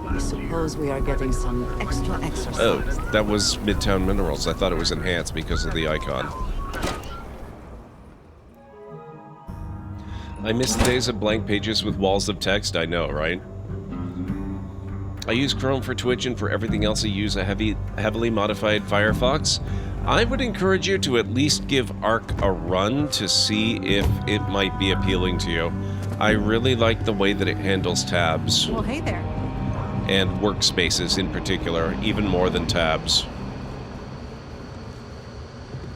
I suppose we are getting some extra exercise. Oh, that was Midtown Minerals. I thought it was Enhanced because of the icon. I miss the days of blank pages with walls of text. I know, right? I use Chrome for Twitch, and for everything else I use a heavily modified Firefox. I would encourage you to at least give Arc a run to see if it might be appealing to you. I really like the way that it handles tabs. Well, hey there. And workspaces in particular, even more than tabs.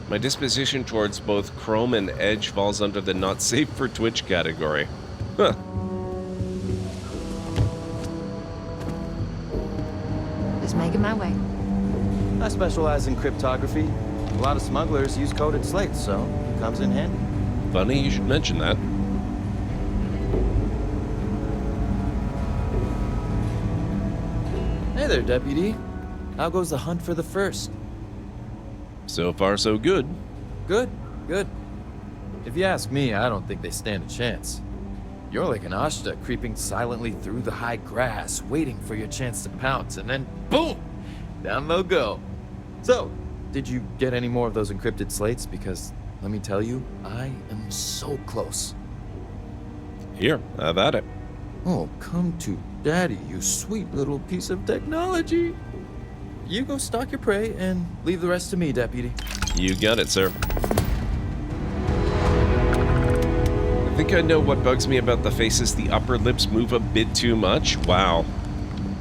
My disposition towards both Chrome and Edge falls under the not safe for Twitch category. Huh. Just making my way. I specialize in cryptography. A lot of smugglers use coded slates, so it comes in handy. Funny you should mention that. Hey there, Deputy. How goes the hunt for the first? So far, so good. Good, good. If you ask me, I don't think they stand a chance. You're like an Ashta creeping silently through the high grass, waiting for your chance to pounce, and then boom! Down they'll go. So, did you get any more of those encrypted slates? Because, let me tell you, I am so close. Here, have at it. Oh, come to Daddy, you sweet little piece of technology. You go stalk your prey and leave the rest to me, Deputy. You got it, sir. I think I know what bugs me about the faces. The upper lips move a bit too much. Wow.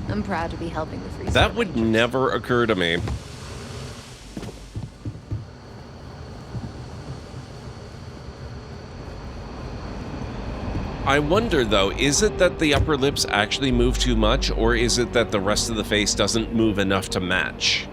I'm proud to be helping the Freestar That would Rangers. never occur to me. I wonder, though, is it that the upper lips actually move too much, or is it that the rest of the face doesn't move enough to match?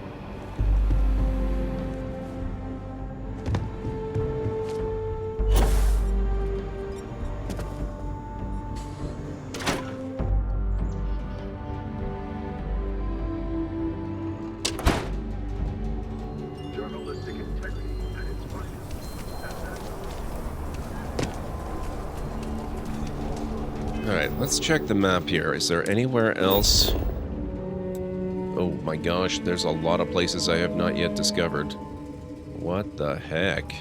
Alright, let's check the map here. Is there anywhere else? Oh my gosh, there's a lot of places I have not yet discovered. What the heck?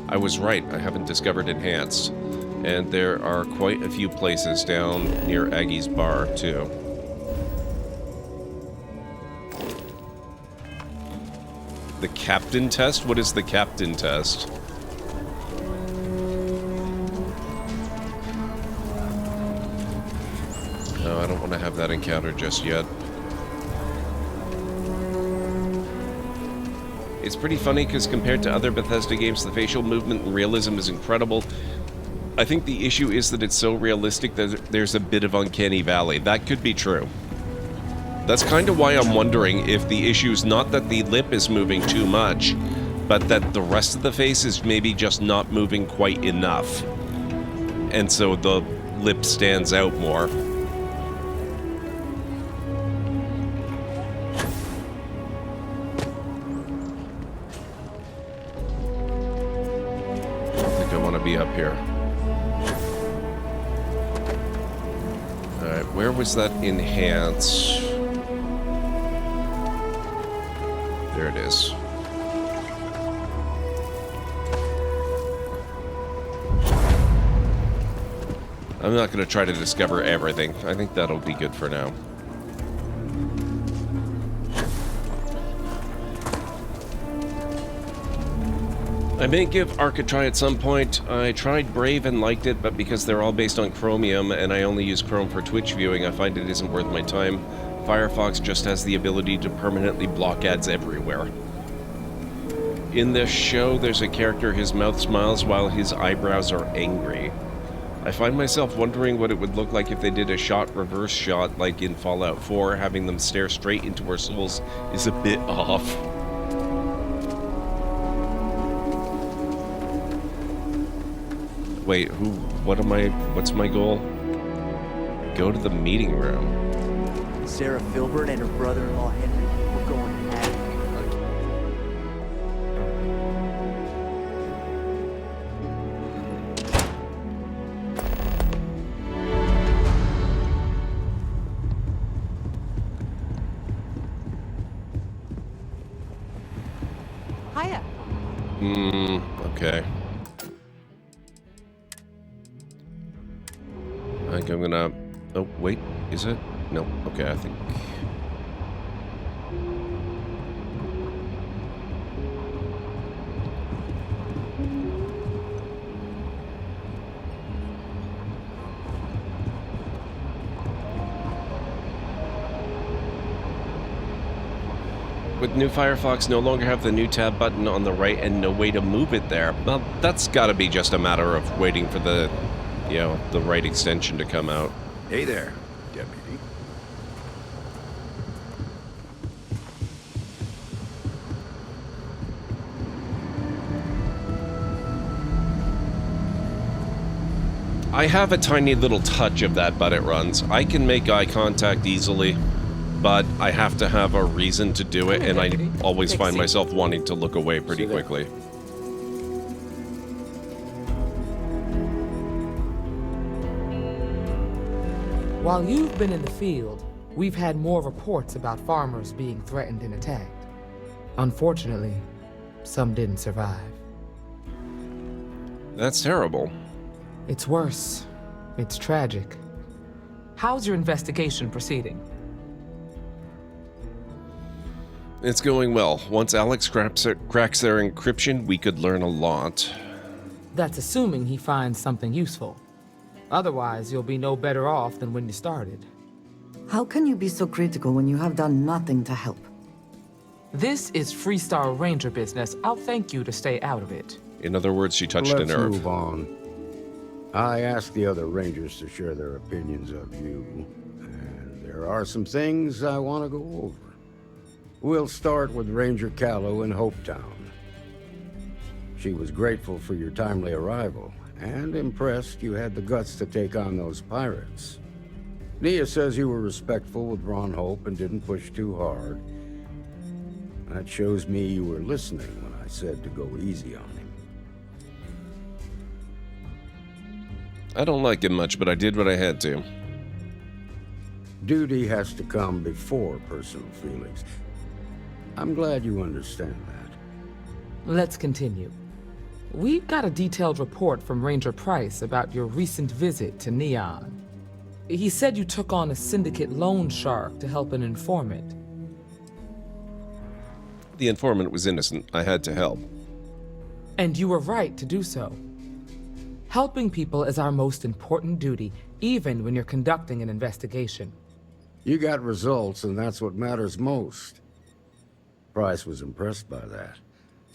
I was right, I haven't discovered Enhanced. And there are quite a few places down near Aggie's Bar, too. The Captain Test? What is the Captain Test? No, I don't want to have that encounter just yet. It's pretty funny because compared to other Bethesda games, the facial movement and realism is incredible. I think the issue is that it's so realistic that there's a bit of uncanny valley. That could be true. That's kind of why I'm wondering if the issue is not that the lip is moving too much, but that the rest of the face is maybe just not moving quite enough. And so the lip stands out more. I think I want to be up here. Alright, where was that enhance? There it is. I'm not going to try to discover everything. I think that'll be good for now. I may give Ark a try at some point. I tried Brave and liked it, but because they're all based on Chromium and I only use Chrome for Twitch viewing, I find it isn't worth my time. Firefox just has the ability to permanently block ads everywhere. In this show, there's a character, his mouth smiles while his eyebrows are angry. I find myself wondering what it would look like if they did a shot-reverse shot like in Fallout 4. Having them stare straight into our souls is a bit off. Wait, what's my goal? Go to the meeting room. Sarah Filbert and her brother-in-law Henry were going at it. Hiya. Okay. I think I'm gonna... Oh, wait, is it? No, okay, I think... With new Firefox, no longer have the new tab button on the right and no way to move it there. Well, that's gotta be just a matter of waiting for the, you know, the right extension to come out. Hey there, Deputy. I have a tiny little touch of that, but it runs. I can make eye contact easily, but I have to have a reason to do it, and I always find myself wanting to look away pretty quickly. While you've been in the field, we've had more reports about farmers being threatened and attacked. Unfortunately, some didn't survive. That's terrible. It's worse. It's tragic. How's your investigation proceeding? It's going well. Once Alex cracks their encryption, we could learn a lot. That's assuming he finds something useful. Otherwise, you'll be no better off than when you started. How can you be so critical when you have done nothing to help? This is Freestar Ranger business. I'll thank you to stay out of it. In other words, she touched a nerve. Let's move on. I asked the other Rangers to share their opinions of you, and there are some things I want to go over. We'll start with Ranger Callow in Hopetown. She was grateful for your timely arrival, and impressed you had the guts to take on those pirates. Nia says you were respectful with Ron Hope and didn't push too hard. That shows me you were listening when I said to go easy on him. I don't like him much, but I did what I had to. Duty has to come before personal feelings. I'm glad you understand that. Let's continue. We've got a detailed report from Ranger Price about your recent visit to Neon. He said you took on a syndicate loan shark to help an informant. The informant was innocent. I had to help. And you were right to do so. Helping people is our most important duty, even when you're conducting an investigation. You got results, and that's what matters most. Price was impressed by that.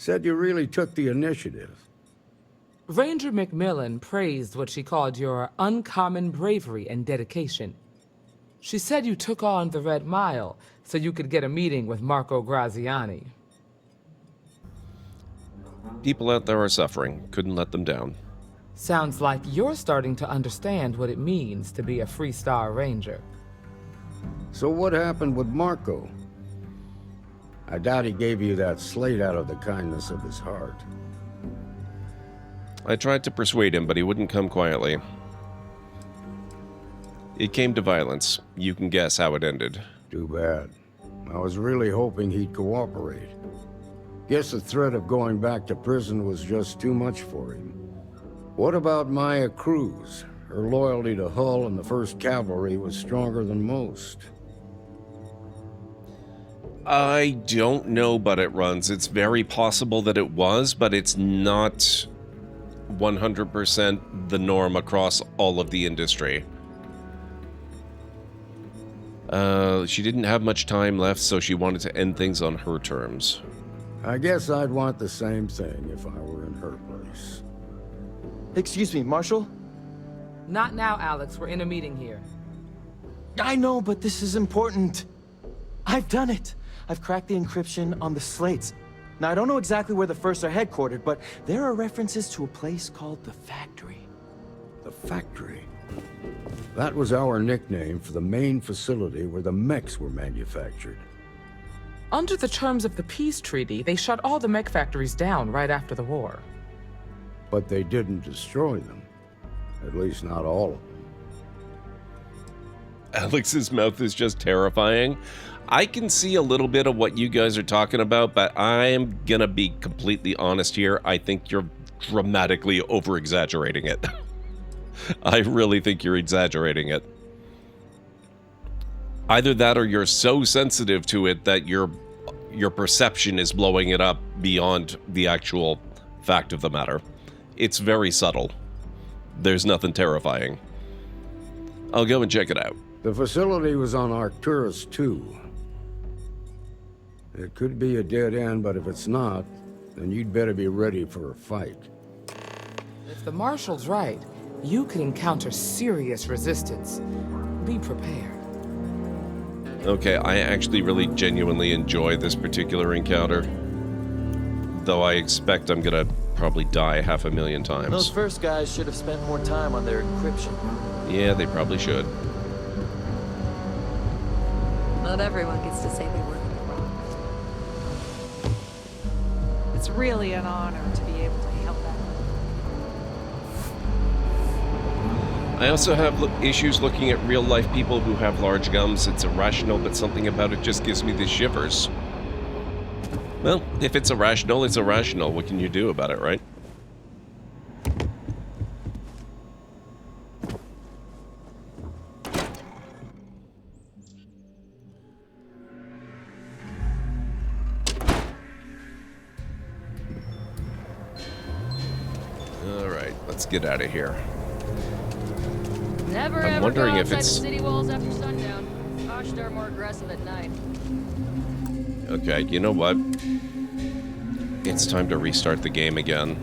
Said you really took the initiative. Ranger Macmillan praised what she called your uncommon bravery and dedication. She said you took on the Red Mile so you could get a meeting with Marco Graziani. People out there are suffering. Couldn't let them down. Sounds like you're starting to understand what it means to be a Freestar Ranger. So what happened with Marco? I doubt he gave you that slate out of the kindness of his heart. I tried to persuade him, but he wouldn't come quietly. It came to violence. You can guess how it ended. Too bad. I was really hoping he'd cooperate. Guess the threat of going back to prison was just too much for him. What about Maya Cruz? Her loyalty to Hull and the 1st Cavalry was stronger than most. I don't know, but it runs. It's very possible that it was, but it's not 100% the norm across all of the industry. She didn't have much time left, so she wanted to end things on her terms. I guess I'd want the same thing if I were in her place. Excuse me, Marshal? Not now, Alex. We're in a meeting here. I know, but this is important. I've done it. I've cracked the encryption on the slates. Now, I don't know exactly where the First are headquartered, but there are references to a place called the Factory. The Factory? That was our nickname for the main facility where the mechs were manufactured. Under the terms of the peace treaty, they shut all the mech factories down right after the war. But they didn't destroy them. At least not all of them. Alex's mouth is just terrifying. I can see a little bit of what you guys are talking about, but I'm gonna be completely honest here. I think you're dramatically over-exaggerating it. I really think you're exaggerating it. Either that or you're so sensitive to it that your perception is blowing it up beyond the actual fact of the matter. It's very subtle. There's nothing terrifying. I'll go and check it out. The facility was on Arcturus 2. It could be a dead end, but if it's not, then you'd better be ready for a fight. If the Marshal's right, you could encounter serious resistance. Be prepared. Okay, I actually really genuinely enjoy this particular encounter. Though I expect I'm gonna probably die 500,000 times. Those first guys should have spent more time on their encryption. Yeah, they probably should. Not everyone gets to say they were. It's really an honor to be able to help out. I also have issues looking at real-life people who have large gums. It's irrational, but something about it just gives me the shivers. Well, if it's irrational, it's irrational. What can you do about it, right? Alright, let's get out of here. Never I'm ever wondering go if outside it's... the city walls after sundown. Gosh, they're more aggressive at night. Okay, you know what? It's time to restart the game again.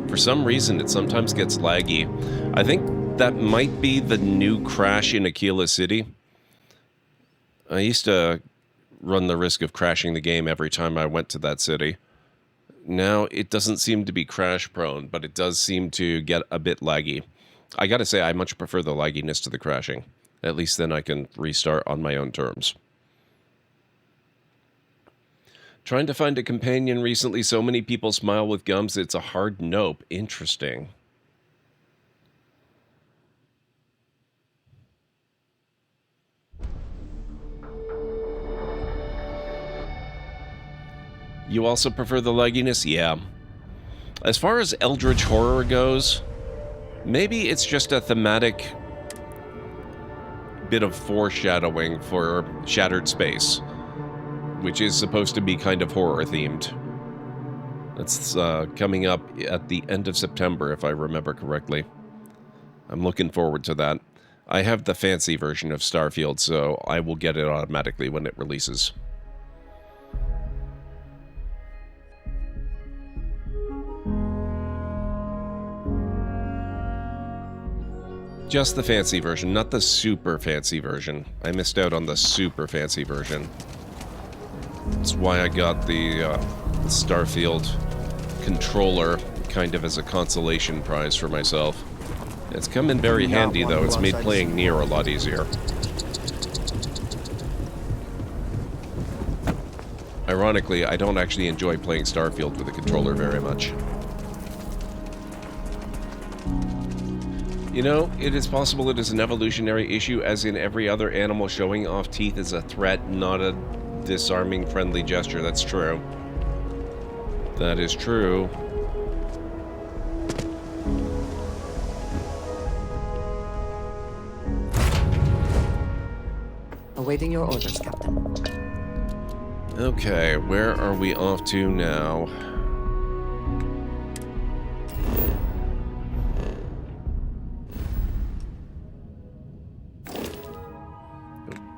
For some reason, it sometimes gets laggy. I think that might be the new crash in Aquila City. I used to run the risk of crashing the game every time I went to that city. Now, it doesn't seem to be crash-prone, but it does seem to get a bit laggy. I gotta say, I much prefer the lagginess to the crashing. At least then I can restart on my own terms. Trying to find a companion recently. So many people smile with gums. It's a hard nope. Interesting. You also prefer the lagginess? Yeah. As far as Eldritch Horror goes, maybe it's just a thematic bit of foreshadowing for Shattered Space, which is supposed to be kind of horror-themed. That's coming up at the end of September, if I remember correctly. I'm looking forward to that. I have the fancy version of Starfield, so I will get it automatically when it releases. Just the fancy version, not the super fancy version. I missed out on the super fancy version. That's why I got the Starfield controller kind of as a consolation prize for myself. It's come in very handy, though. It's made playing Nier a lot easier. Ironically, I don't actually enjoy playing Starfield with a controller very much. You know, it is possible it is an evolutionary issue, as in every other animal showing off teeth is a threat, not a disarming friendly gesture. That's true. That is true. Awaiting your orders, Captain. Okay, where are we off to now?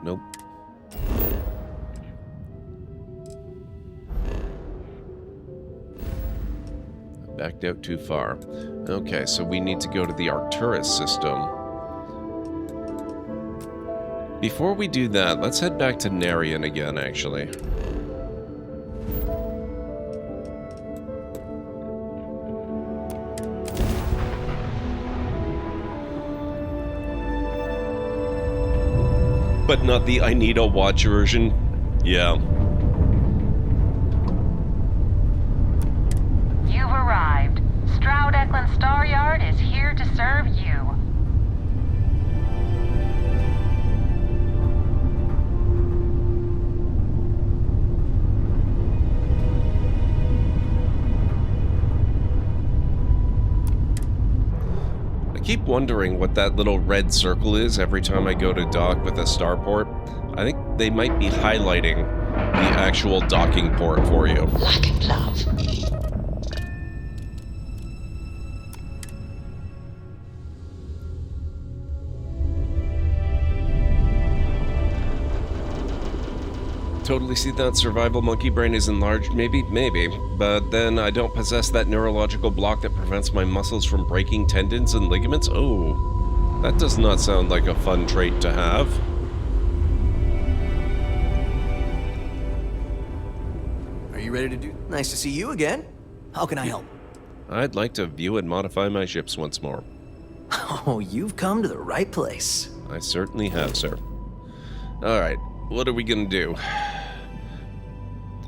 Nope. Backed out too far. Okay, so we need to go to the Arcturus system. Before we do that, let's head back to Narian again, actually. But not the I need a watch version. Yeah. You've arrived. Stroud Eklund Star Yard is here to serve you. I keep wondering what that little red circle is every time I go to dock with a starport. I think they might be highlighting the actual docking port for you. Lack and love. Totally see that survival monkey brain is enlarged, maybe, but then I don't possess that neurological block that prevents my muscles from breaking tendons and ligaments. Oh, that does not sound like a fun trait to have. Are you ready to do? Nice to see you again. How can I help? I'd like to view and modify my ships once more. Oh, you've come to the right place. I certainly have, sir. Alright, what are we gonna do?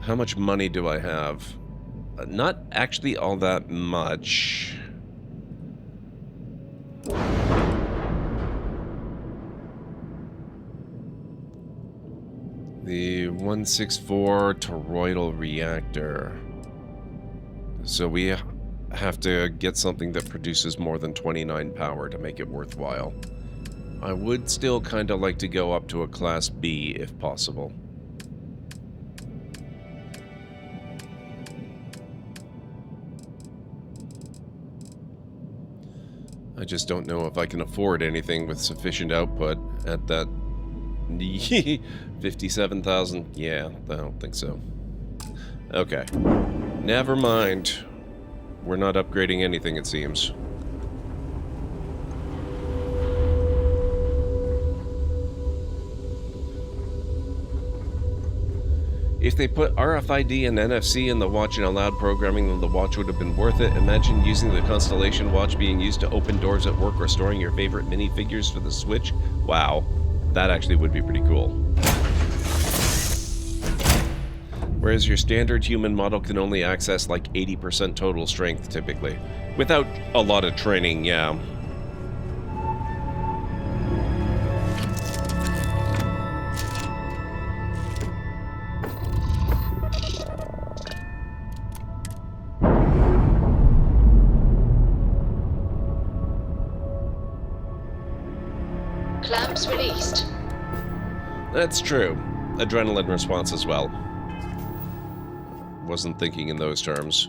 How much money do I have? Not actually all that much. The 164 toroidal reactor. So we have to get something that produces more than 29 power to make it worthwhile. I would still kind of like to go up to a Class B if possible. I just don't know if I can afford anything with sufficient output at that 57,000. Yeah, I don't think so. Okay. Never mind. We're not upgrading anything, it seems. If they put RFID and NFC in the watch and allowed programming, then the watch would have been worth it. Imagine using the Constellation watch being used to open doors at work or storing your favorite minifigures for the Switch. Wow, that actually would be pretty cool. Whereas your standard human model can only access like 80% total strength typically. Without a lot of training, yeah. Clamps released. That's true. Adrenaline response as well. Wasn't thinking in those terms.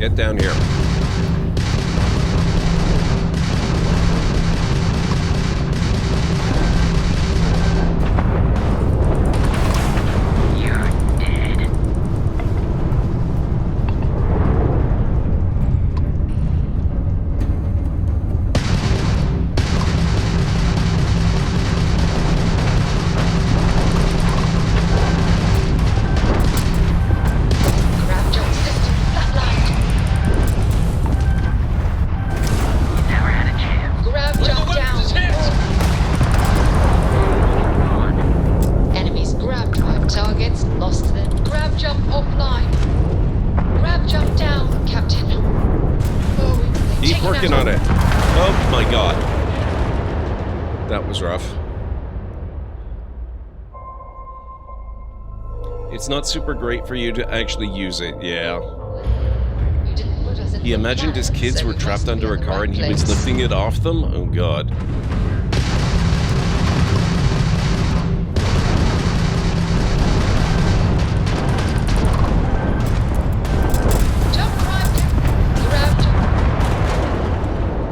Get down here. Working on it. Oh my god. That was rough. It's not super great for you to actually use it, yeah. He imagined his kids were trapped under a car and he was lifting it off them? Oh god.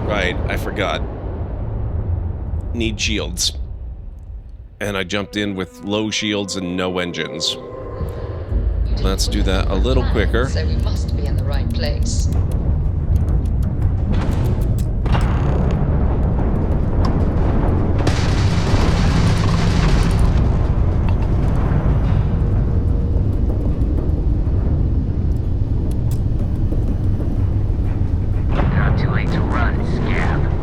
Right, I forgot. Need shields. And I jumped in with low shields and no engines. Let's do that a little quicker. So we must be in the right place. Not too late to run, scab.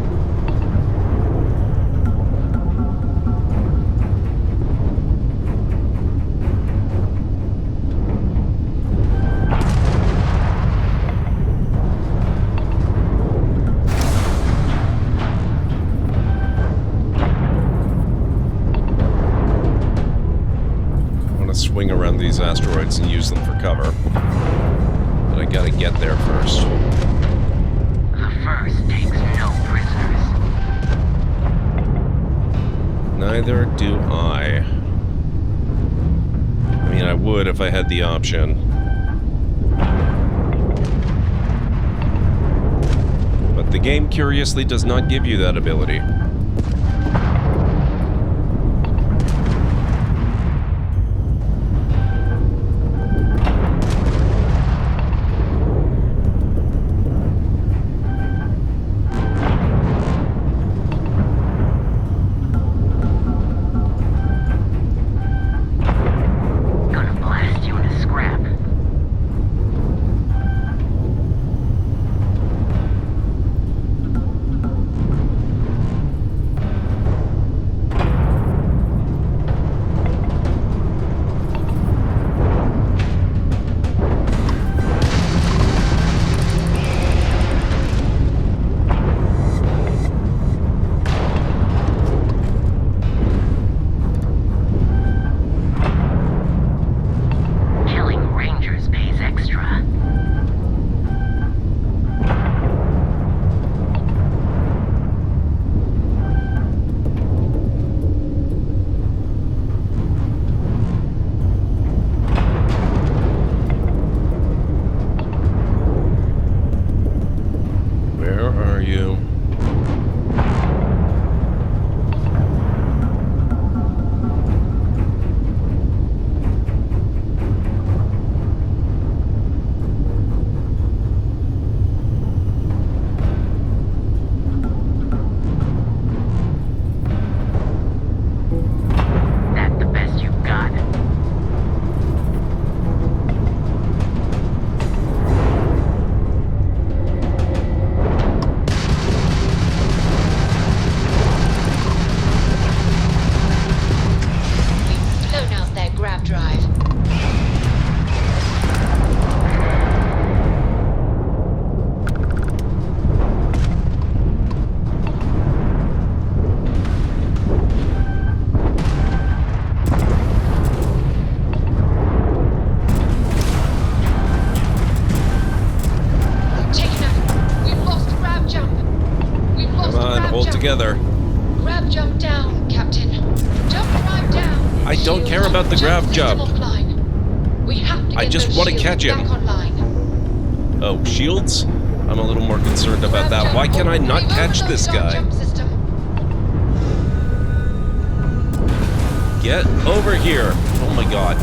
Swing around these asteroids and use them for cover. But I gotta get there first. The first takes no prisoners. Neither do I. I mean, I would if I had the option. But the game curiously does not give you that ability. Together. Grab jump down, Captain. Jump right down. I don't care about the grab jump. We have to I just want to catch him. Oh, shields? I'm a little more concerned about that. Why can I not catch this guy? Get over here. Oh my god.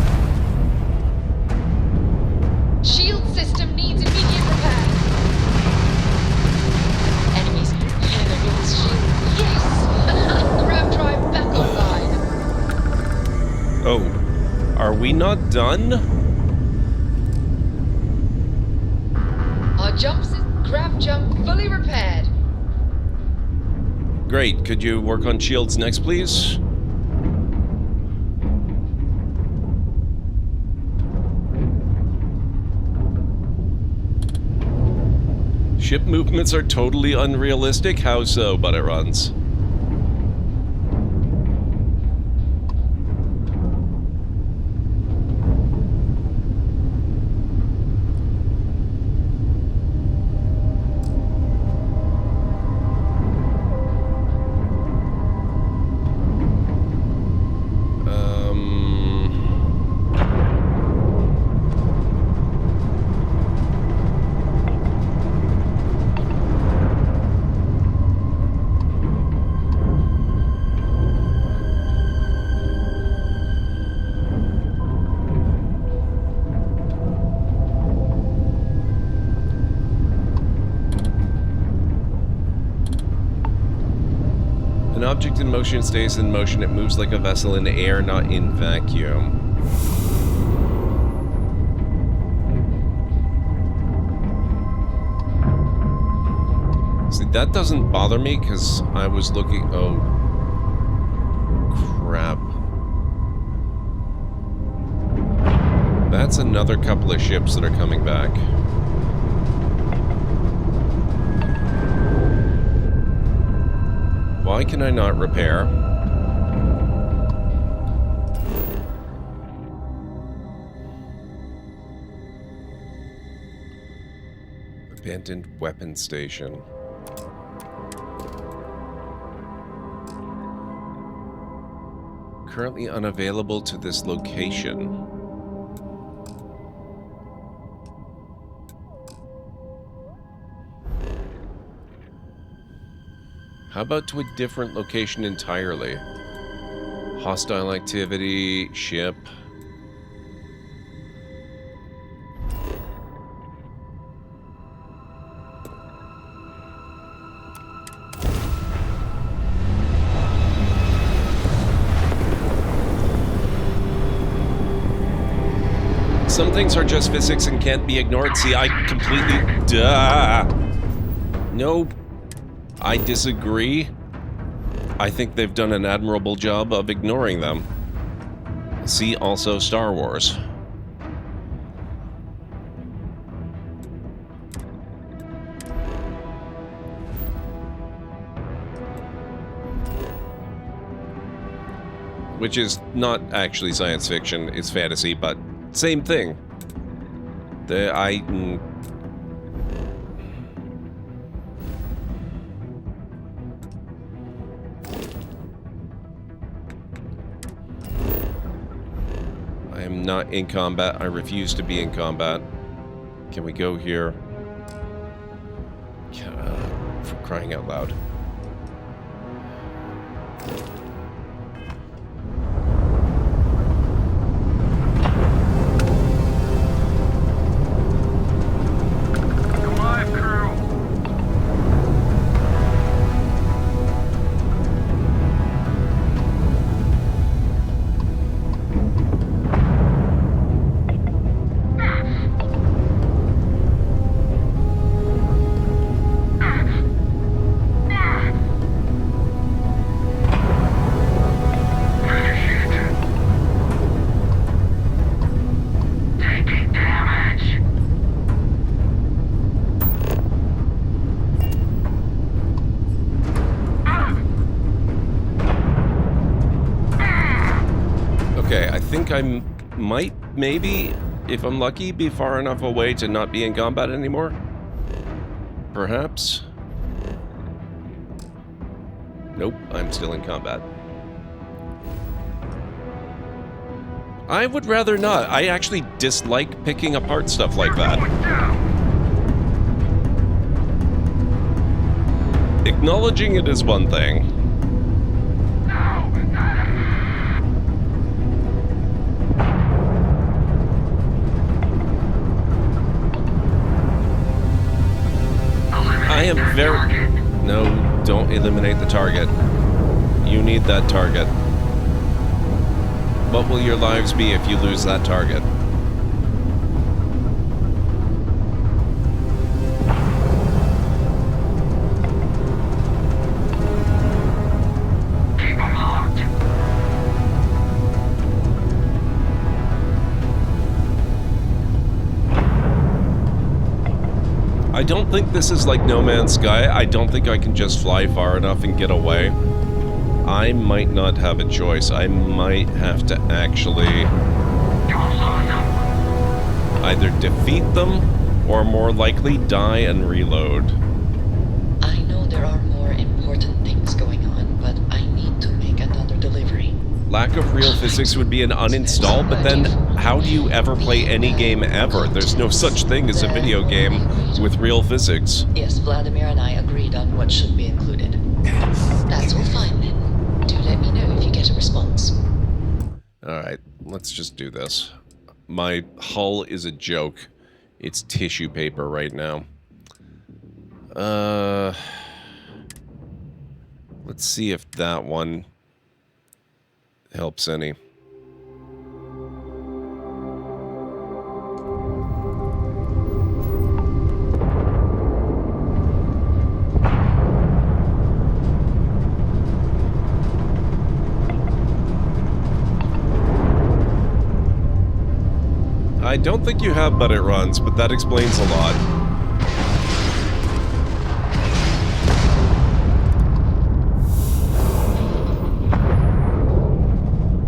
Shield system needs immediate repair. Enemies. Enemies shield. Yes! Grav drive back online. Oh. Are we not done? Our grav jump fully repaired. Great. Could you work on shields next, please? Ship movements are totally unrealistic? How so, but it runs? An object in motion stays in motion. It moves like a vessel in air, not in vacuum. See, that doesn't bother me because I was looking... Oh. Crap. That's another couple of ships that are coming back. Why can I not repair? Abandoned weapon station. Currently unavailable to this location. How about to a different location entirely? Hostile activity, ship. Some things are just physics and can't be ignored. See, I completely... Duh! Nope. I disagree. I think they've done an admirable job of ignoring them. See also Star Wars. Which is not actually science fiction, it's fantasy, but same thing. I am not in combat. I refuse to be in combat. Can we go here? For crying out loud. I might, maybe, if I'm lucky, be far enough away to not be in combat anymore. Perhaps. Nope, I'm still in combat. I would rather not. I actually dislike picking apart stuff like that. Acknowledging it is one thing. I am very... No, don't eliminate the target. You need that target. What will your lives be if you lose that target? I don't think this is like No Man's Sky. I don't think I can just fly far enough and get away. I might not have a choice. I might have to actually either defeat them or more likely die and reload. I know there are more important things going on, but I need to make another delivery. Lack of real physics would be an uninstall, but then how do you ever play any game ever? There's no such thing as a video game with real physics. Yes, Vladimir and I agreed on what should be included. That's all fine then. Do let me know if you get a response. Alright, let's just do this. My hull is a joke. It's tissue paper right now. Let's see if that one helps any. I don't think you have but it runs, but that explains a lot.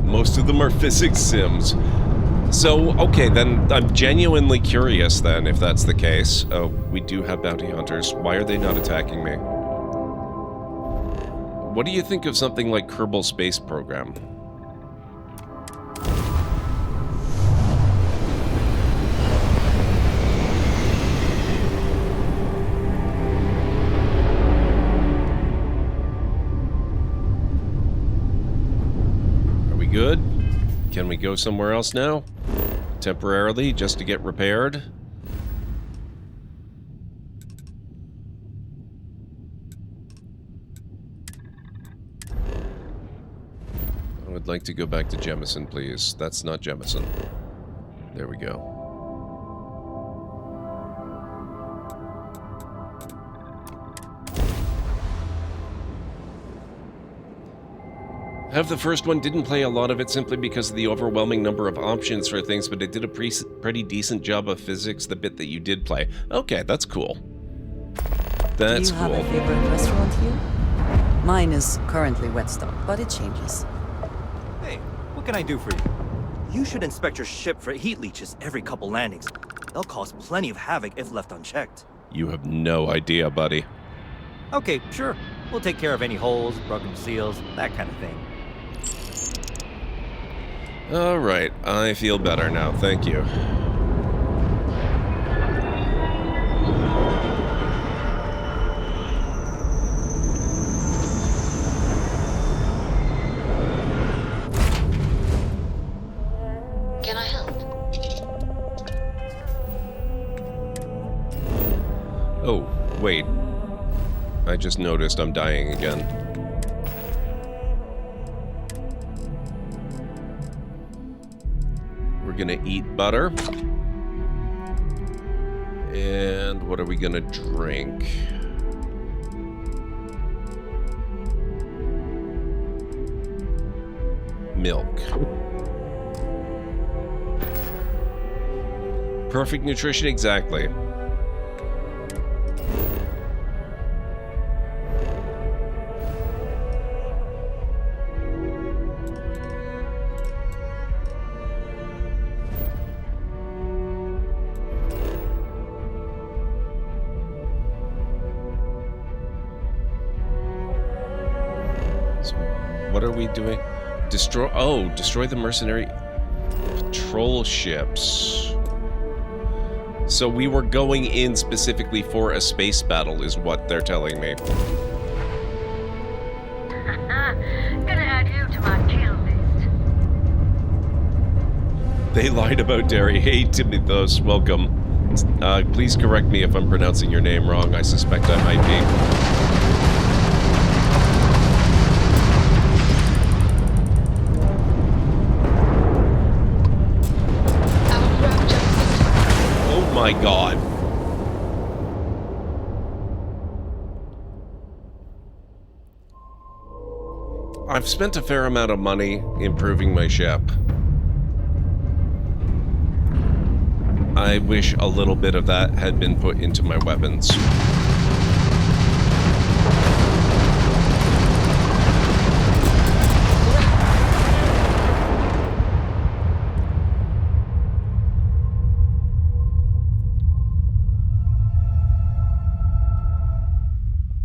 Most of them are physics sims. So, okay, then I'm genuinely curious then, if that's the case. Oh, we do have bounty hunters. Why are they not attacking me? What do you think of something like Kerbal Space Program? Good. Can we go somewhere else now? Temporarily, just to get repaired? I would like to go back to Jemison, please. That's not Jemison. There we go. Have the first one, didn't play a lot of it simply because of the overwhelming number of options for things, but it did a pretty decent job of physics, the bit that you did play. Okay, that's cool. That's cool. Do you have a favorite restaurant here? Mine is currently Whetstone, but it changes. Hey, what can I do for you? You should inspect your ship for heat leeches every couple landings. They'll cause plenty of havoc if left unchecked. You have no idea, buddy. Okay, sure. We'll take care of any holes, broken seals, that kind of thing. Alright, I feel better now, thank you. Can I help? Oh, wait. I just noticed I'm dying again. We're gonna eat butter. And what are we gonna drink? Milk. Perfect nutrition, exactly. What are we doing? Destroy the mercenary patrol ships. So we were going in specifically for a space battle is what they're telling me. Gonna add you to my kill list. They lied about Derry. Hey, Timothos, welcome. Please correct me if I'm pronouncing your name wrong. I suspect I might be. Oh my god. I've spent a fair amount of money improving my ship. I wish a little bit of that had been put into my weapons.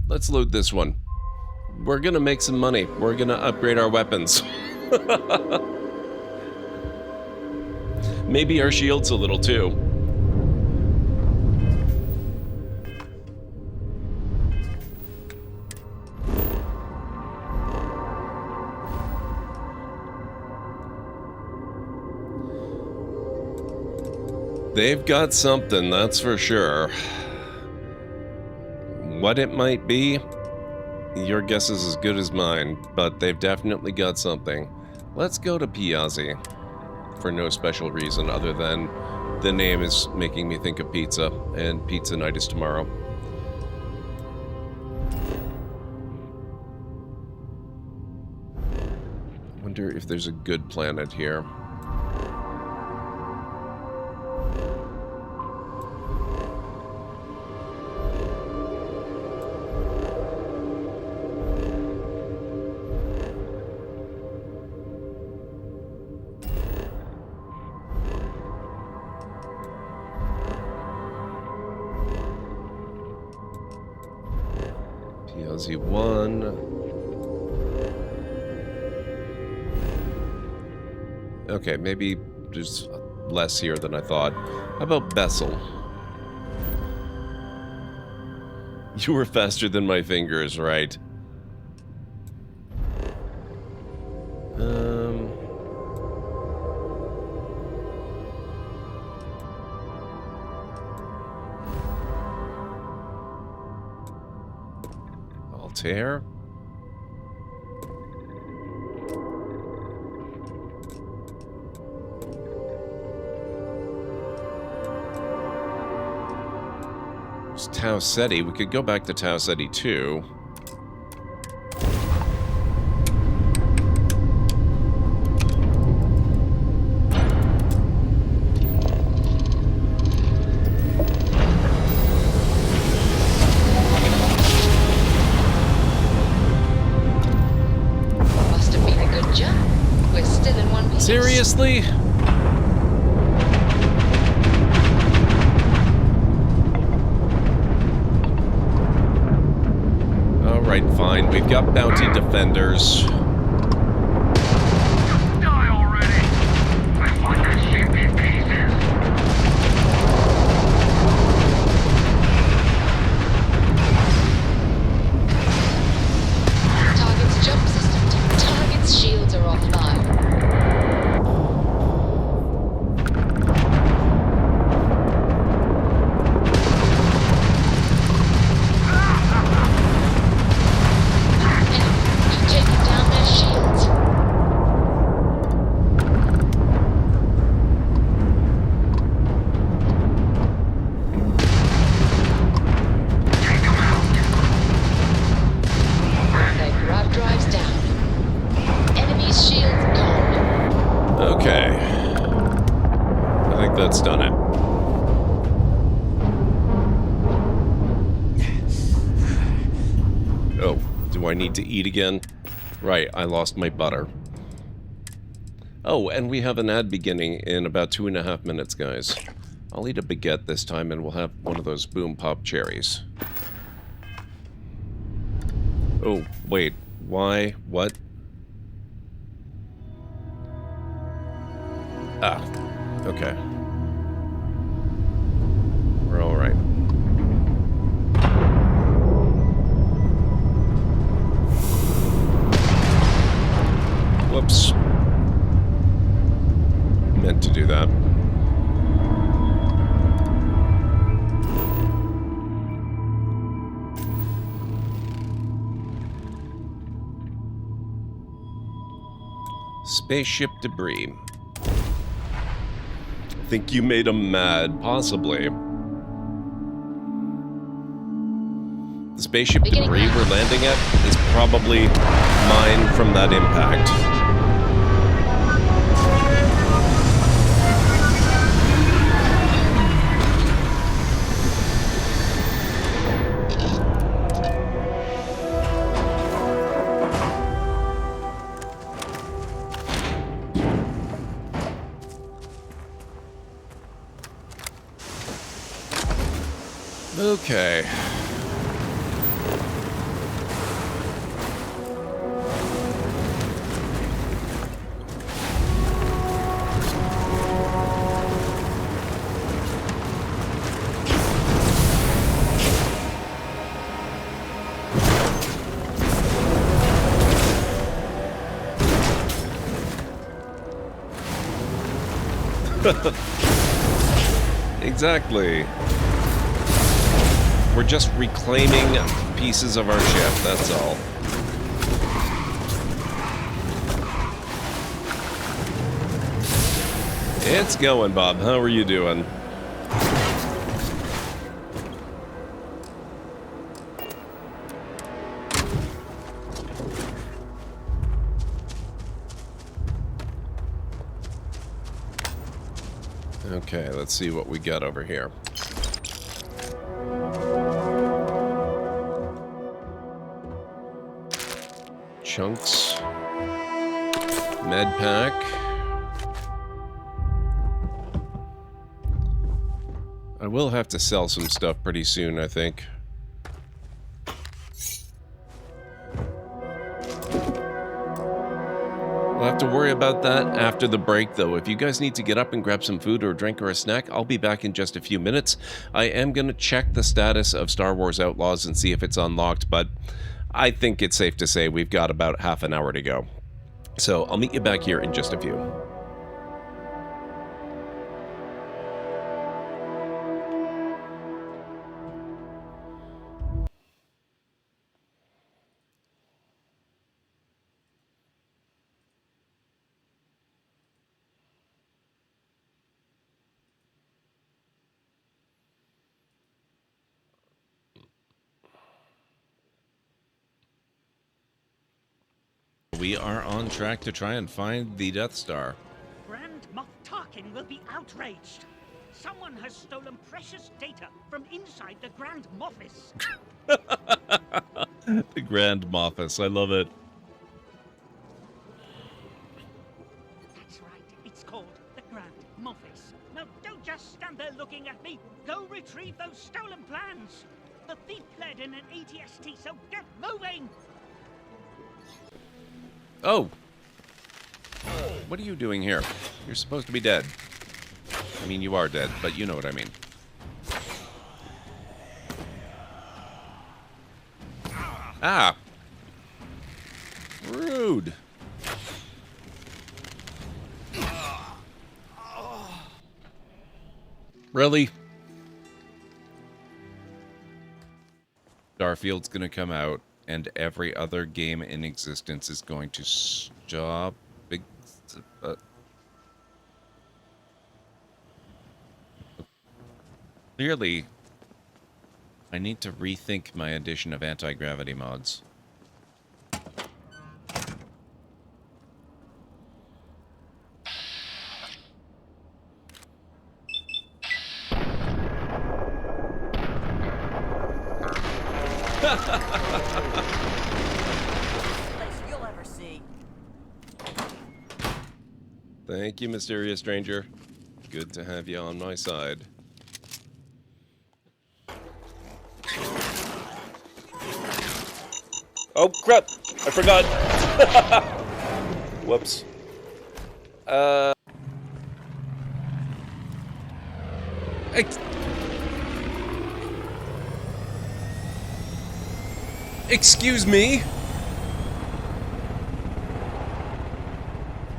Let's load this one. We're gonna make some money. We're gonna upgrade our weapons. Maybe our shields a little too. They've got something, that's for sure. What it might be, your guess is as good as mine, but they've definitely got something. Let's go to Piazzi. For no special reason other than the name is making me think of pizza, and pizza night is tomorrow. I wonder if there's a good planet here. Piazzi-1. Okay, maybe there's less here than I thought. How about Bessel? You were faster than my fingers, right? Altair? It's Tau Ceti. We could go back to Tau Ceti too. Seriously? Alright, fine. We've got bounty defenders. Die already! I want that ship in pieces. Target's jump system. Target's shields are offline. That's done it. Oh, do I need to eat again? Right, I lost my butter. Oh, and we have an ad beginning in about 2.5 minutes, guys. I'll eat a baguette this time and we'll have one of those boom pop cherries. Oh, wait. Why? What? Ah, okay. We're all right. Spaceship debris. Think you made him mad? Possibly. The spaceship debris we're landing at is probably mine from that impact. Okay. Exactly. We're just reclaiming pieces of our ship, that's all. It's going, Bob. How are you doing? Okay, let's see what we got over here. Chunks. Med pack. I will have to sell some stuff pretty soon, I think. We'll have to worry about that after the break, though. If you guys need to get up and grab some food or a drink or a snack, I'll be back in just a few minutes. I am going to check the status of Star Wars Outlaws and see if it's unlocked, but I think it's safe to say we've got about half an hour to go. So I'll meet you back here in just a few. We are on track to try and find the Death Star. Grand Moff Tarkin will be outraged. Someone has stolen precious data from inside the Grand Moffis. The Grand Moffis, I love it. That's right, it's called the Grand Moffis. Now don't just stand there looking at me. Go retrieve those stolen plans. The thief fled in an ATST, so get moving. Oh! What are you doing here? You're supposed to be dead. I mean, you are dead, but you know what I mean. Ah! Rude! Really? Starfield's gonna come out, and every other game in existence is going to stop. Clearly, I need to rethink my addition of anti-gravity mods. You'll ever see. Thank you, Mysterious Stranger. Good to have you on my side. Oh, crap! I forgot! Whoops. Excuse me?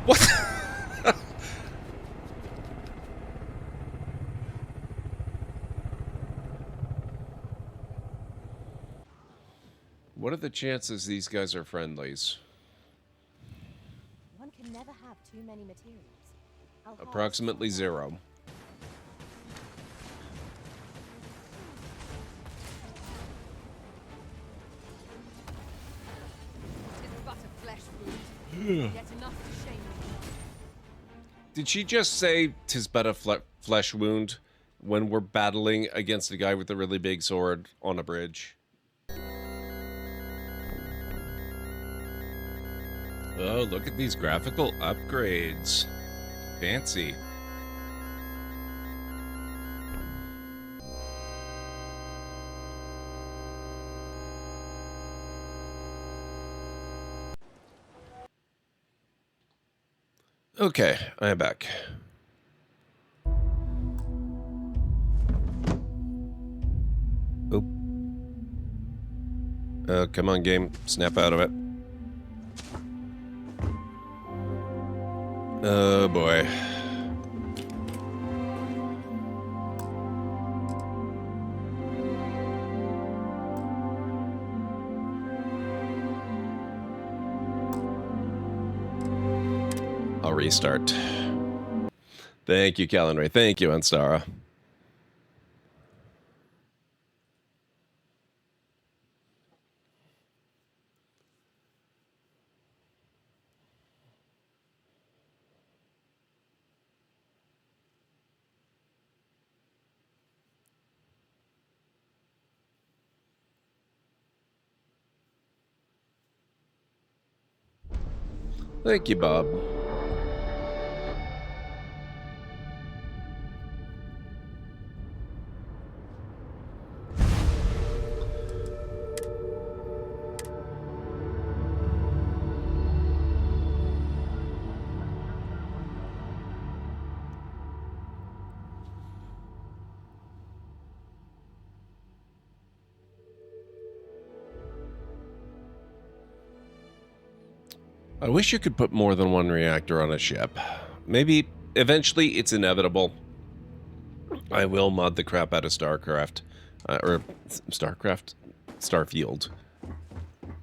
What? What are the chances these guys are friendlies? One can never have too many materials. Approximately 0. Tis but a flesh wound. Yet enough to shame me. Did she just say 'tis but a flesh wound when we're battling against a guy with a really big sword on a bridge? Oh, look at these graphical upgrades. Fancy. Okay, I am back. Oop. Come on, game. Snap out of it. Oh, boy. I'll restart. Thank you, Calendry. Thank you, Anstara. Thank you, Bob. I wish you could put more than one reactor on a ship. Maybe eventually it's inevitable. I will mod the crap out of Starfield.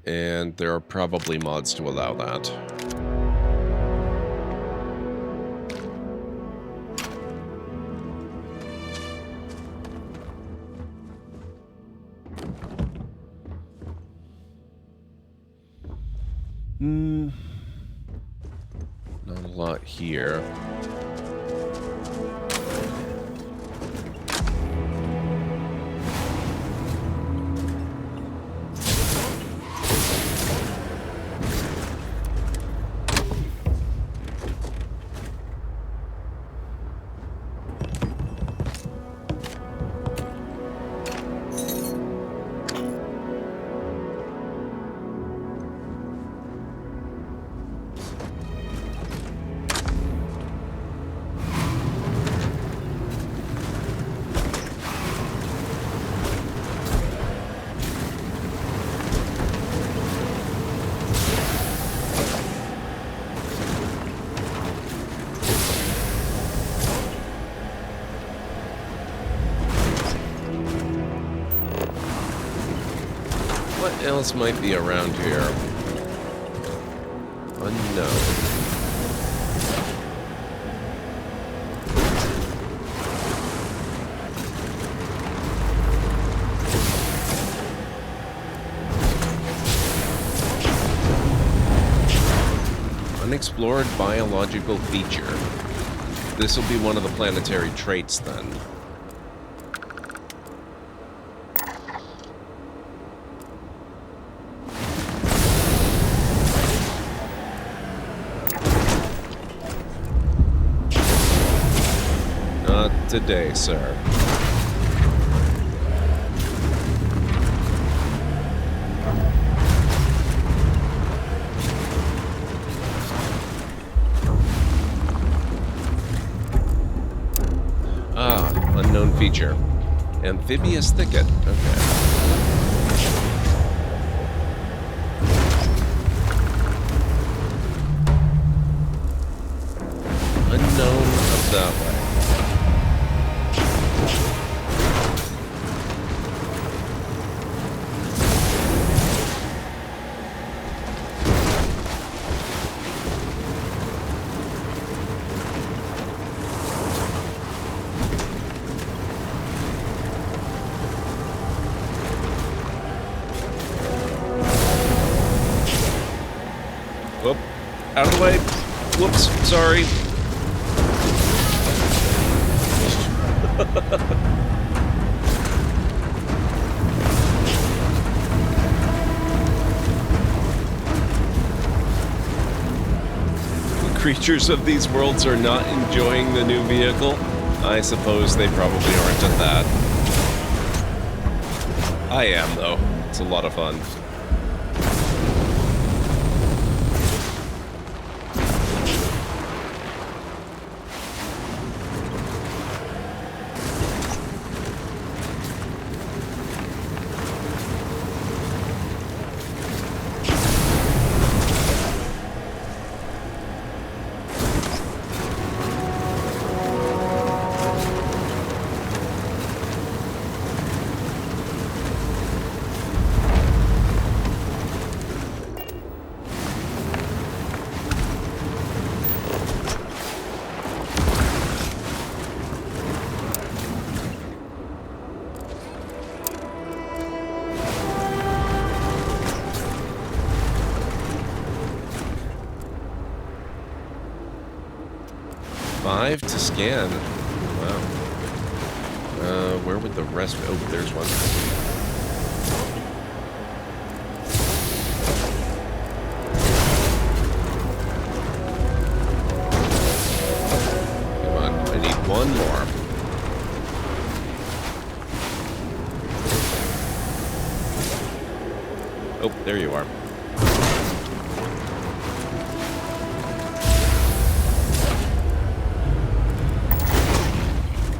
And there are probably mods to allow that. Not a lot here. What else might be around here? Unknown. Unexplored biological feature. This will be one of the planetary traits then. Not today, sir. Unknown feature. Amphibious thicket. Okay. Unknown up that way. Out of the way. Whoops, sorry. The creatures of these worlds are not enjoying the new vehicle. I suppose they probably aren't at that. I am, though. It's a lot of fun. To scan. Wow. Where would the rest... Oh, there's one. Come on, I need one more. Oh, there you are.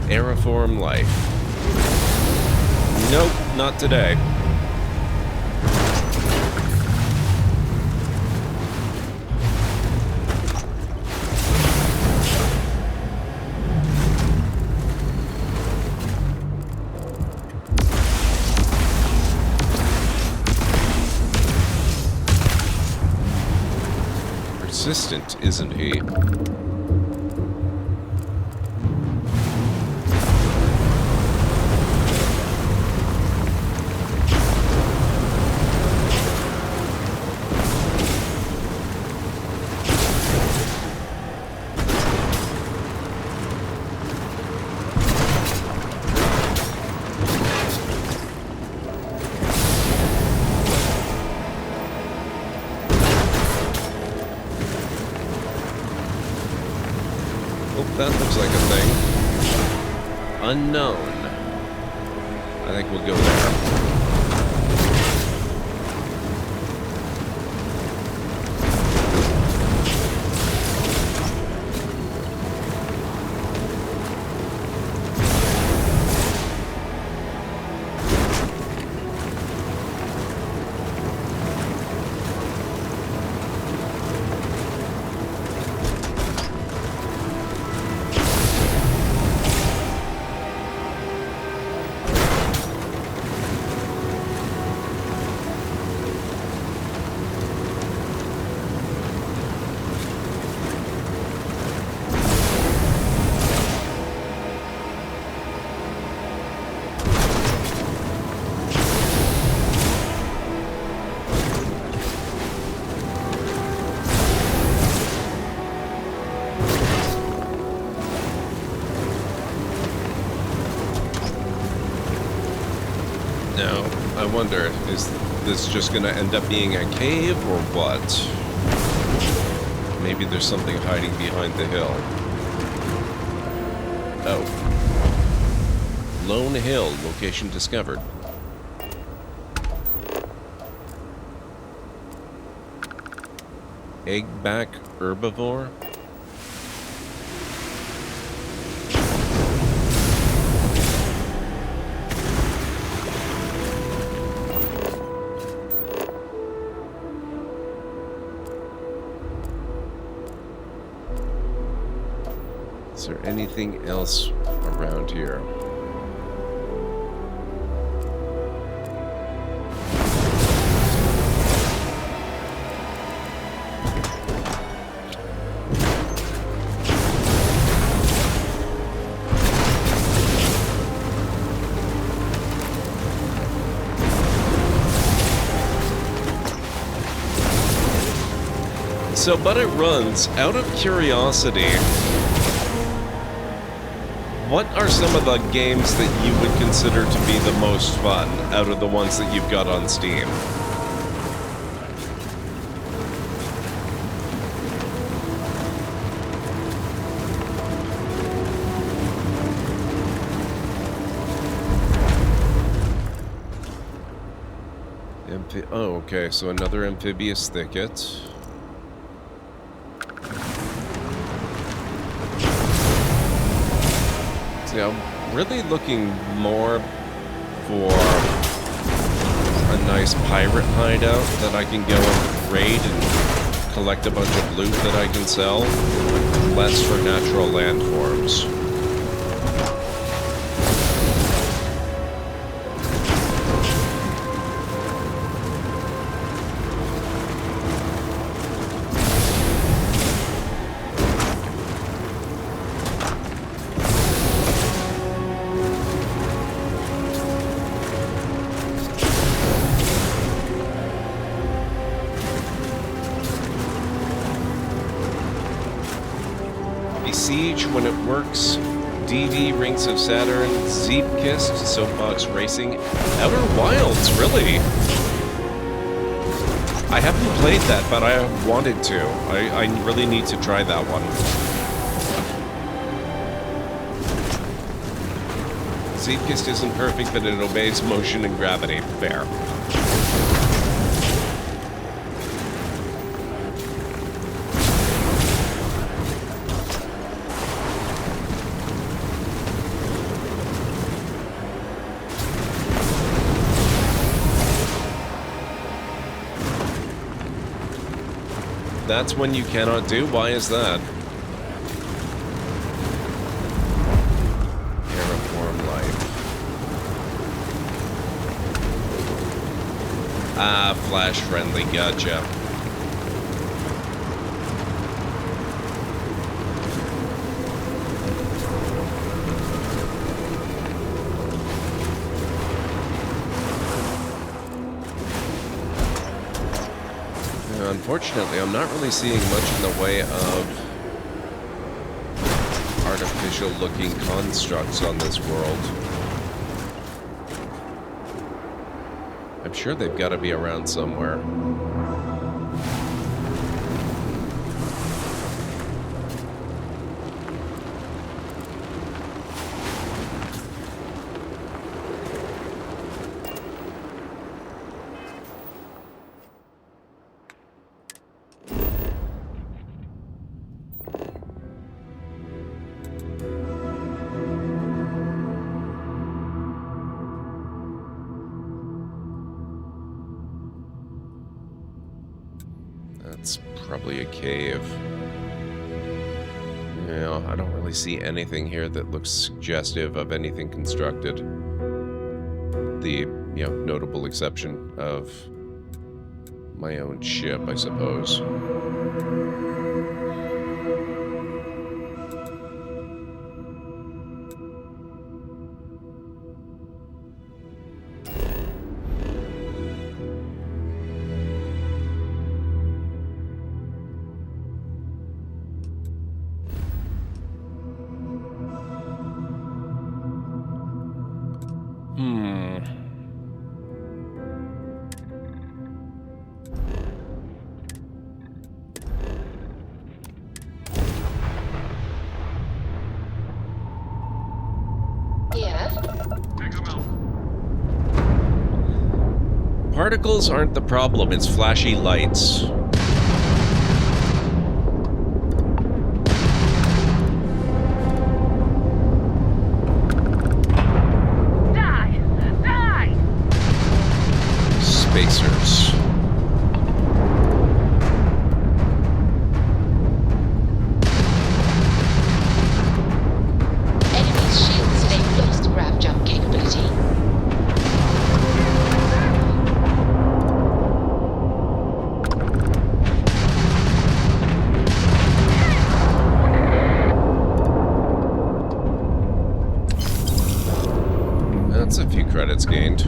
Aeriform life. Nope, not today. Persistent, isn't he? That looks like a thing. Unknown. I think we'll go there. Now, I wonder, is this just going to end up being a cave or what? Maybe there's something hiding behind the hill. Oh. Lone Hill, location discovered. Egg-back herbivore? Is there anything else around here? So, but it runs, out of curiosity, what are some of the games that you would consider to be the most fun out of the ones that you've got on Steam? Oh, okay, so another amphibious thicket. See, I'm really looking more for a nice pirate hideout that I can go and raid and collect a bunch of loot that I can sell. Less for natural landforms. Siege when it works, DV, Rings of Saturn, Zeepkist, Soapbox Racing, Outer Wilds, really? I haven't played that, but I wanted to. I really need to try that one. Zeepkist isn't perfect, but it obeys motion and gravity. Fair. That's one you cannot do? Why is that? Terraform life. Ah, flash friendly, gotcha. Unfortunately, I'm not really seeing much in the way of artificial-looking constructs on this world. I'm sure they've got to be around somewhere. That's probably a cave. Yeah, I don't really see anything here that looks suggestive of anything constructed. The, notable exception of my own ship, I suppose. Particles aren't the problem, it's flashy lights. Die! Die! Spacers. Enemy's shields they've lost grav jump capability. That's a few credits gained.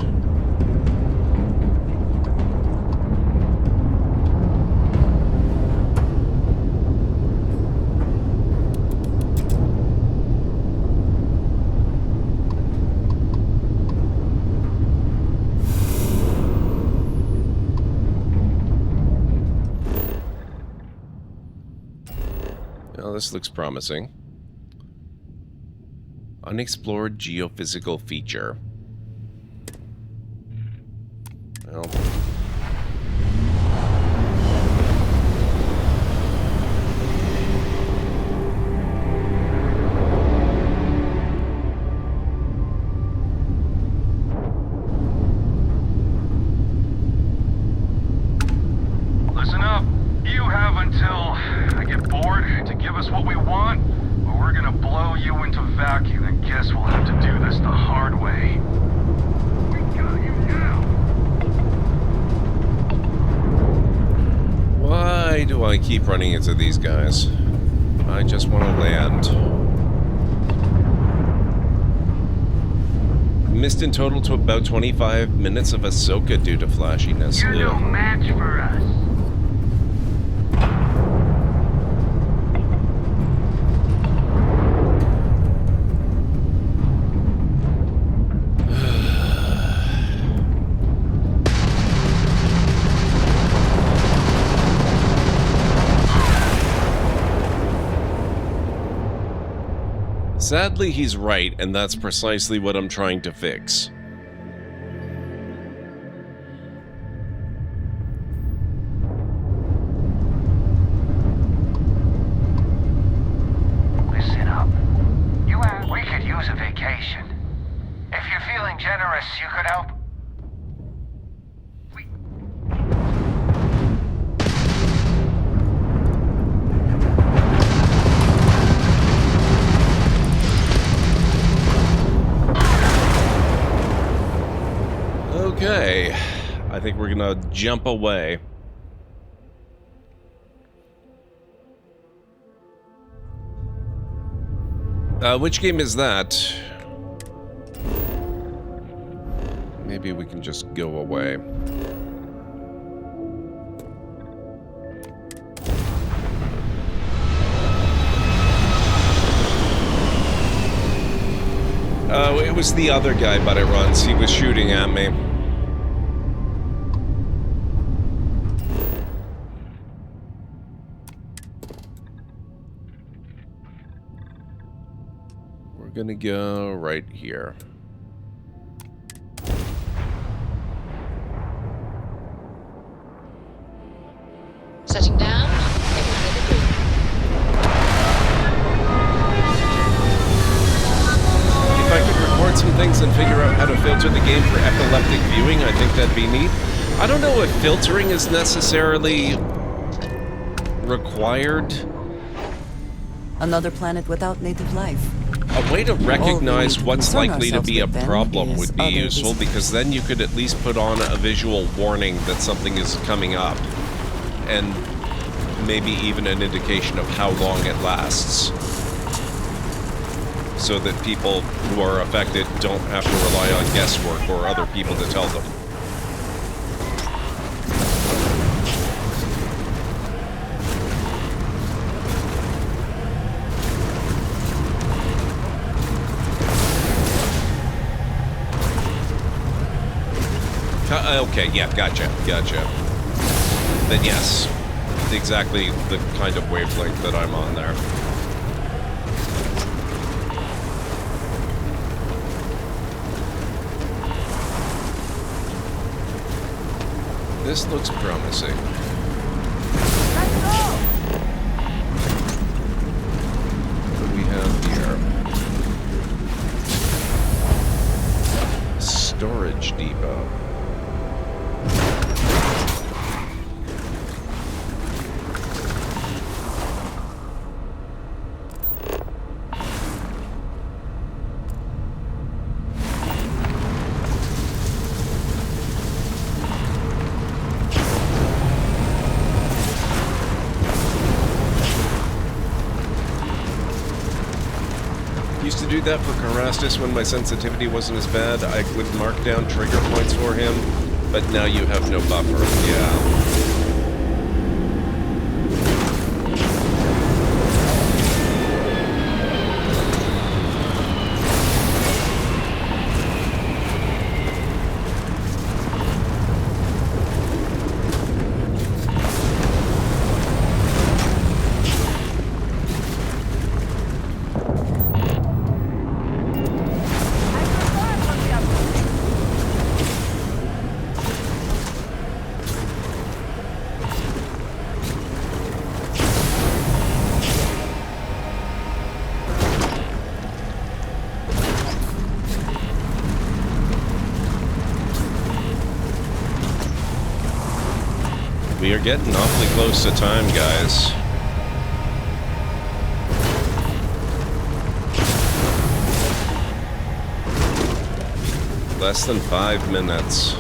this looks promising. Unexplored geophysical feature. Well... Listen up. You have until I get bored to give us what we want, or we're gonna blow you into vacuum, and guess we'll have to do this the hard way. We got you now. Why do I keep running into these guys? I just want to land. Missed in total to about 25 minutes of Ahsoka due to flashiness. You're no match for us. Sadly, he's right, and that's precisely what I'm trying to fix. Listen up. We could use a vacation. If you're feeling generous, you could help. Okay, I think we're gonna jump away. Which game is that? Maybe we can just go away. It was the other guy, but it runs. He was shooting at me. We're gonna go right here. Setting down. If I could record some things and figure out how to filter the game for epileptic viewing, I think that'd be neat. I don't know if filtering is necessarily required. Another planet without native life. A way to recognize what's concern likely to be a ourselves with then problem is would be other useful, because then you could at least put on a visual warning that something is coming up. And maybe even an indication of how long it lasts. So that people who are affected don't have to rely on guesswork or other people to tell them. Okay, yeah, gotcha. Then yes, exactly the kind of wavelength that I'm on there. This looks promising. What do we have here? Storage depot. Used to do that for Carastus when my sensitivity wasn't as bad. I would mark down trigger points for him, but now you have no buffer. Yeah. We are getting awfully close to time, guys. Less than 5 minutes.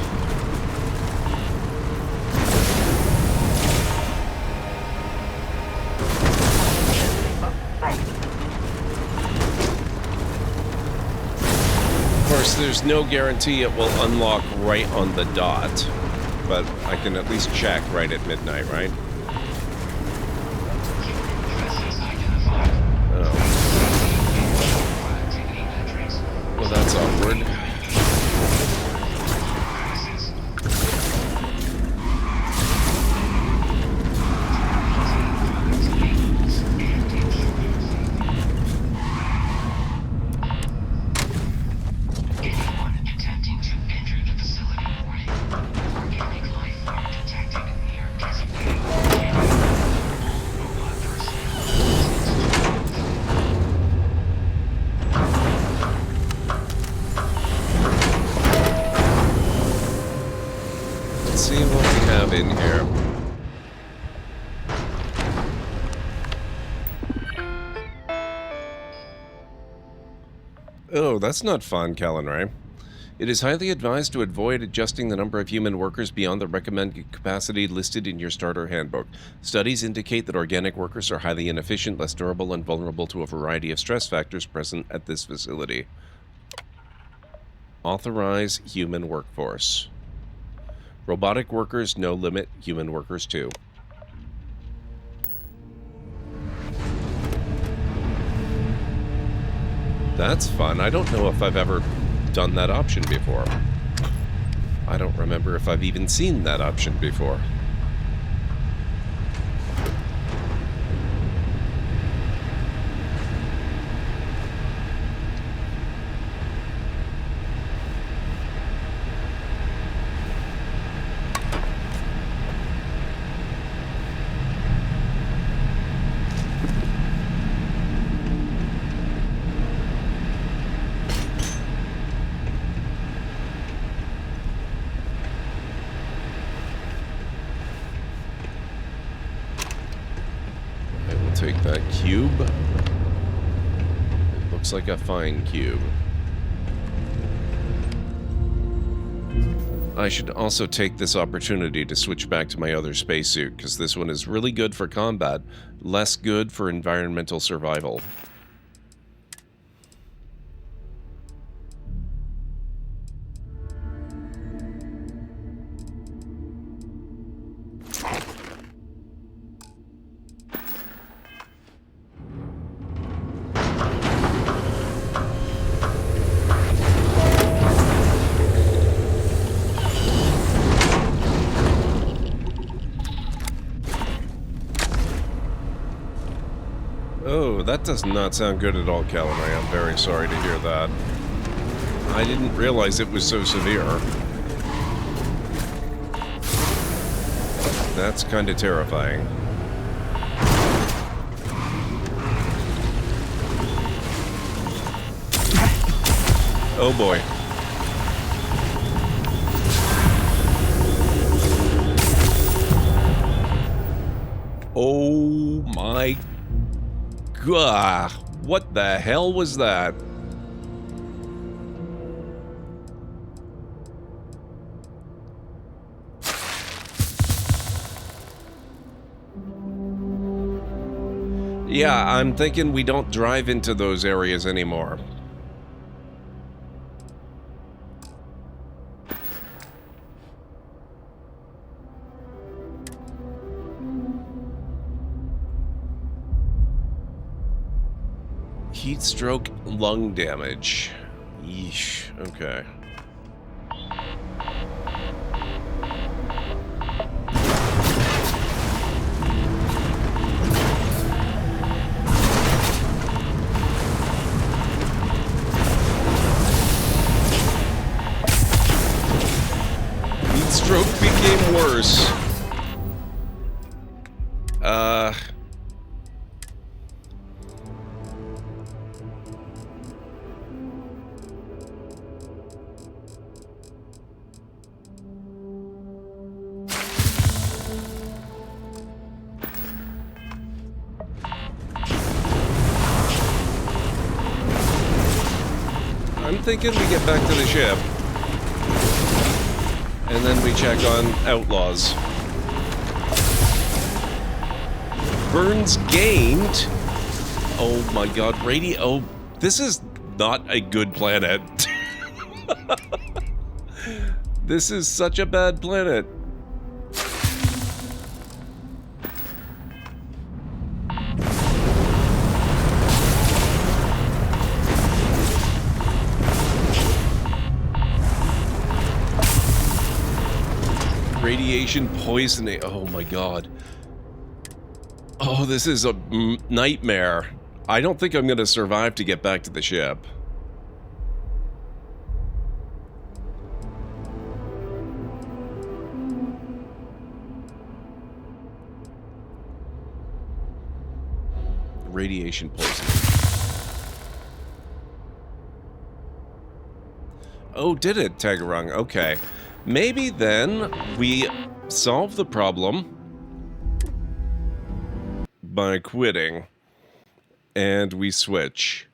Of course, there's no guarantee it will unlock right on the dot, but I can at least check right at midnight, right? Oh. Well, that's awkward. See what we have in here. Oh, that's not fun, Callan. It is highly advised to avoid adjusting the number of human workers beyond the recommended capacity listed in your starter handbook. Studies indicate that organic workers are highly inefficient, less durable, and vulnerable to a variety of stress factors present at this facility. Authorize human workforce. Robotic workers, no limit. Human workers, too. That's fun. I don't know if I've ever done that option before. I don't remember if I've even seen that option before. Take that cube. It looks like a fine cube. I should also take this opportunity to switch back to my other spacesuit, because this one is really good for combat, less good for environmental survival. Oh, that does not sound good at all, Calamari. I'm very sorry to hear that. I didn't realize it was so severe. That's kind of terrifying. Oh boy. Oh my God, what the hell was that? Yeah, I'm thinking we don't drive into those areas anymore. Heat stroke, lung damage. Yeesh, okay. Heat stroke became worse. thinking we get back to the ship. And then we check on Outlaws. Burns gained. Oh my god, radio. Oh, this is not a good planet. This is such a bad planet. Radiation poisoning. Oh my god. Oh, this is a nightmare. I don't think I'm going to survive to get back to the ship. Radiation poisoning. Oh, did it, Tagarung? Okay. Maybe then we solve the problem by quitting and we switch.